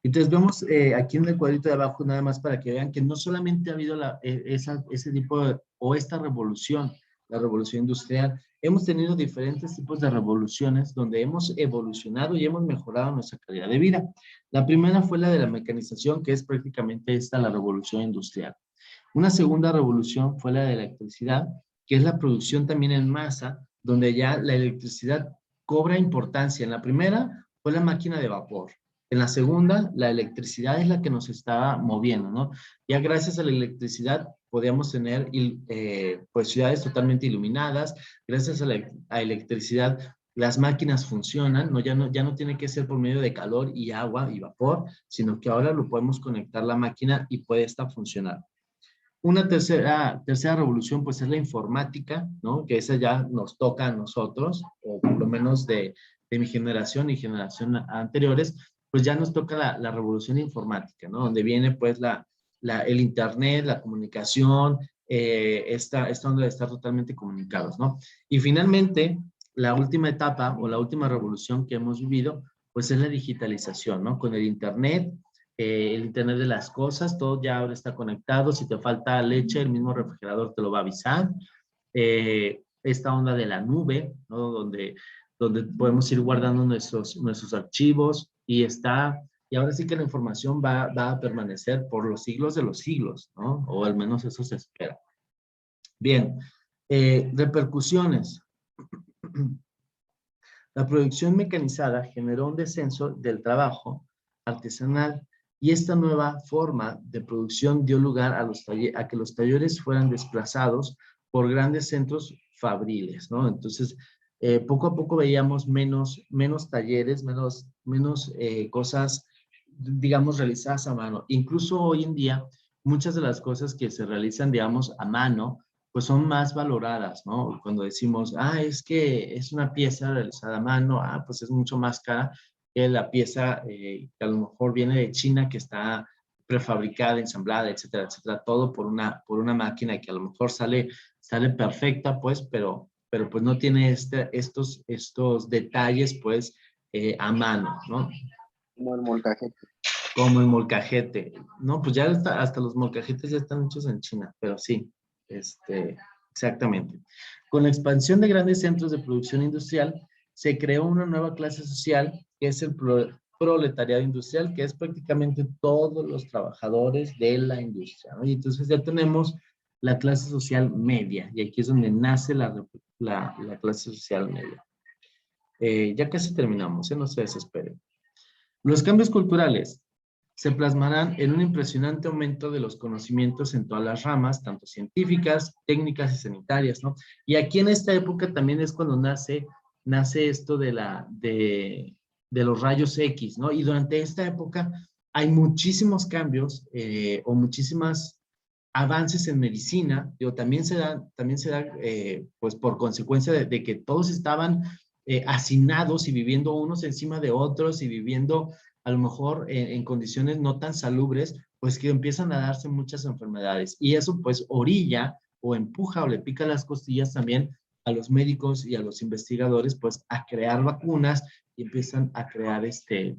Entonces vemos aquí en el cuadrito de abajo nada más para que vean que no solamente ha habido ese tipo o esta revolución, la revolución industrial, hemos tenido diferentes tipos de revoluciones donde hemos evolucionado y hemos mejorado nuestra calidad de vida. La primera fue la de la mecanización, que es prácticamente la revolución industrial. Una segunda revolución fue la de la electricidad, que es la producción también en masa, donde ya la electricidad cobra importancia. En la primera fue la máquina de vapor. En la segunda, la electricidad es la que nos está moviendo, ¿no? Ya gracias a la electricidad podíamos tener pues ciudades totalmente iluminadas. Gracias a la electricidad las máquinas funcionan, ¿no? Ya no tiene que ser por medio de calor y agua y vapor, sino que ahora lo podemos conectar la máquina y puede funcionar. Una tercera revolución, pues es la informática, ¿no? Que esa ya nos toca a nosotros, o por lo menos de mi generación y generación anteriores, pues ya nos toca la revolución informática, ¿no? Donde viene pues el internet, la comunicación, esta onda de estar totalmente comunicados, ¿no? Y finalmente, la última etapa o la última revolución que hemos vivido, pues es la digitalización, ¿no? Con el internet de las cosas, todo ya ahora está conectado. Si te falta leche, el mismo refrigerador te lo va a avisar. Esta onda de la nube, ¿no? Donde podemos ir guardando nuestros archivos y ahora sí que la información va a permanecer por los siglos de los siglos, ¿no? O al menos eso se espera. Bien, repercusiones. La producción mecanizada generó un descenso del trabajo artesanal y esta nueva forma de producción dio lugar a que los talleres fueran desplazados por grandes centros fabriles, ¿no? Entonces, poco a poco veíamos menos talleres, menos cosas, digamos, realizadas a mano. Incluso hoy en día, muchas de las cosas que se realizan, digamos, a mano, pues son más valoradas, ¿no? Cuando decimos, es que es una pieza realizada a mano, pues es mucho más cara que la pieza que a lo mejor viene de China, que está prefabricada, ensamblada, etcétera, etcétera, todo por una máquina que a lo mejor sale perfecta, pues, pero pues no tiene estos detalles, pues, a mano, ¿no? Como el molcajete. Como el molcajete. No, pues ya hasta los molcajetes ya están hechos en China, pero sí, exactamente. Con la expansión de grandes centros de producción industrial, se creó una nueva clase social, que es el proletariado industrial, que es prácticamente todos los trabajadores de la industria, ¿no? Y entonces ya tenemos la clase social media, y aquí es donde nace la clase social media. Ya casi terminamos, no se desesperen. Los cambios culturales se plasmarán en un impresionante aumento de los conocimientos en todas las ramas, tanto científicas, técnicas y sanitarias, ¿no? Y aquí en esta época también es cuando nace esto de los rayos X, ¿no? Y durante esta época hay muchísimos cambios o muchísimas avances en medicina, digo, también se da pues por consecuencia de que todos estaban hacinados y viviendo unos encima de otros y viviendo a lo mejor en condiciones no tan salubres, pues que empiezan a darse muchas enfermedades. Y eso pues orilla o empuja o le pica las costillas también a los médicos y a los investigadores, pues a crear vacunas y empiezan a crear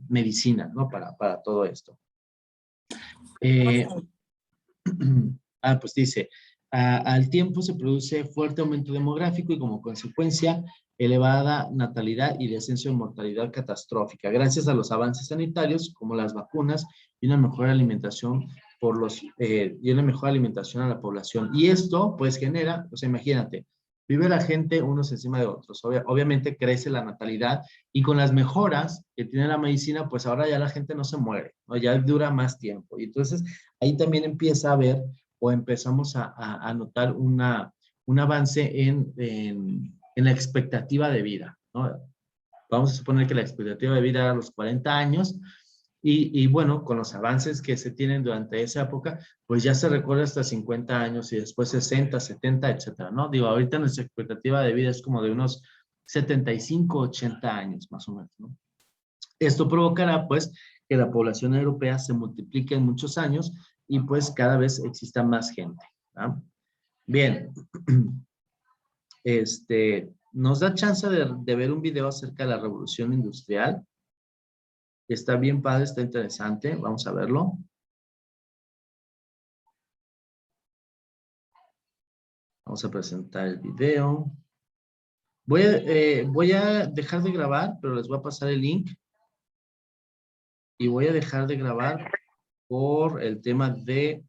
medicina, ¿no? Para todo esto. Pues dice, al tiempo se produce fuerte aumento demográfico y como consecuencia elevada natalidad y descenso de mortalidad catastrófica, gracias a los avances sanitarios como las vacunas y una mejor alimentación y una mejor alimentación a la población. Y esto pues genera, o sea, imagínate, vive la gente unos encima de otros. Obviamente crece la natalidad y con las mejoras que tiene la medicina, pues ahora ya la gente no se muere, ¿no? Ya dura más tiempo. Y entonces ahí también empieza a haber o empezamos a notar un avance en la expectativa de vida, ¿no? Vamos a suponer que la expectativa de vida era a los 40 años y bueno, con los avances que se tienen durante esa época, pues ya se recorre hasta 50 años y después 60, 70, etcétera, ¿no? Digo, ahorita nuestra expectativa de vida es como de unos 75, 80 años más o menos, ¿no? Esto provocará, pues, que la población europea se multiplique en muchos años y, pues, cada vez exista más gente, ¿no? Bien. Nos da chance de ver un video acerca de la revolución industrial. Está bien padre, está interesante. Vamos a verlo. Vamos a presentar el video. Voy a dejar de grabar, pero les voy a pasar el link. Y voy a dejar de grabar por el tema de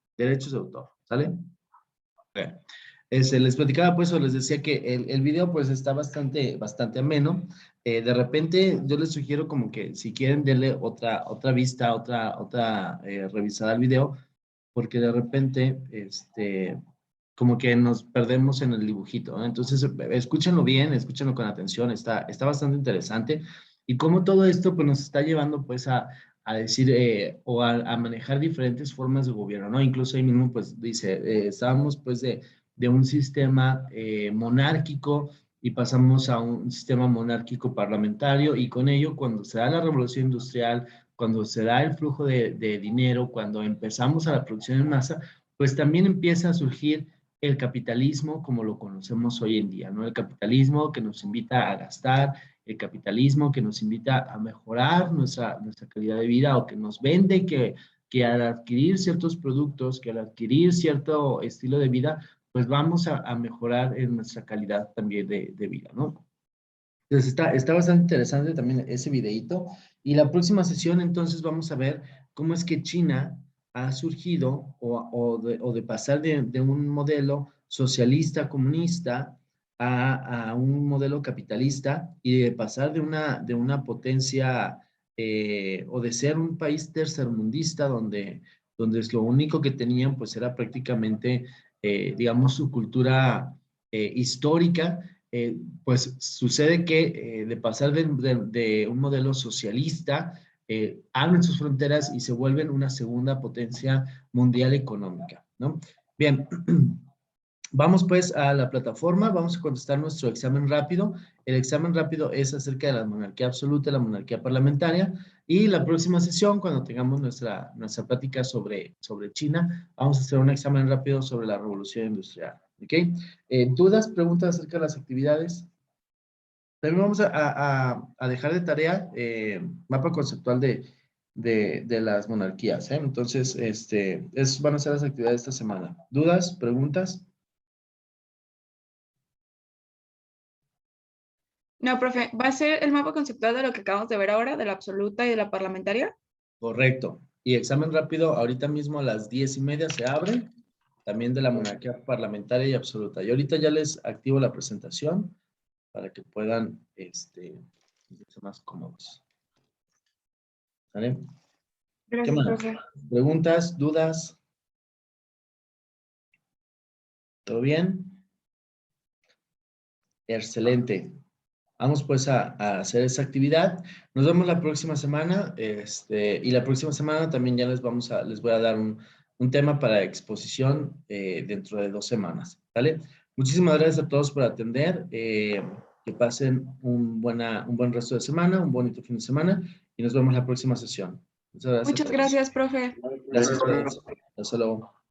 derechos de autor. ¿Sale? Okay. Les platicaba, pues, o les decía que el video, pues, está bastante ameno. De repente, yo les sugiero como que si quieren, denle otra vista, otra revisada al video, porque de repente, como que nos perdemos en el dibujito, ¿no? Entonces, escúchenlo bien, escúchenlo con atención, está bastante interesante. Y como todo esto, pues, nos está llevando, pues, a decir, o a manejar diferentes formas de gobierno, ¿no? Incluso ahí mismo, pues, dice, estábamos, pues, de un sistema monárquico y pasamos a un sistema monárquico parlamentario y con ello, cuando se da la revolución industrial, cuando se da el flujo de dinero, cuando empezamos a la producción en masa, pues también empieza a surgir el capitalismo como lo conocemos hoy en día, ¿no? El capitalismo que nos invita a gastar, el capitalismo que nos invita a mejorar nuestra calidad de vida o que nos vende que al adquirir ciertos productos, que al adquirir cierto estilo de vida, pues vamos a mejorar en nuestra calidad también de vida, ¿no? Entonces está bastante interesante también ese videíto. Y la próxima sesión entonces vamos a ver cómo es que China ha surgido o de pasar de un modelo socialista, comunista, a un modelo capitalista y de pasar de una potencia o de ser un país tercermundista donde es lo único que tenían pues era prácticamente digamos, su cultura histórica, pues sucede que de pasar de un modelo socialista, abren sus fronteras y se vuelven una segunda potencia mundial económica, ¿no? Bien, vamos pues a la plataforma, vamos a contestar nuestro examen rápido. El examen rápido es acerca de la monarquía absoluta, la monarquía parlamentaria, y la próxima sesión, cuando tengamos nuestra plática sobre China, vamos a hacer un examen rápido sobre la revolución industrial, ¿ok? ¿Dudas, preguntas acerca de las actividades? También vamos a dejar de tarea mapa conceptual de las monarquías, ¿eh? Entonces, van a ser las actividades de esta semana. ¿Dudas, preguntas? No, profe, ¿va a ser el mapa conceptual de lo que acabamos de ver ahora, de la absoluta y de la parlamentaria? Correcto. Y examen rápido, ahorita mismo a las 10:30 se abre, también de la monarquía parlamentaria y absoluta. Y ahorita ya les activo la presentación para que puedan, sentirse más cómodos. ¿Vale? ¿Qué Gracias, más? profe. ¿Preguntas, dudas? ¿Todo bien? Excelente. Vamos pues a hacer esa actividad. Nos vemos la próxima semana, y la próxima semana también ya les voy a dar un tema para exposición dentro de 2 semanas, ¿vale? Muchísimas gracias a todos por atender. Que pasen un buen resto de semana, un bonito fin de semana y nos vemos la próxima sesión. Muchas gracias a Muchas todos. gracias, profe. Gracias a todos. Hasta luego.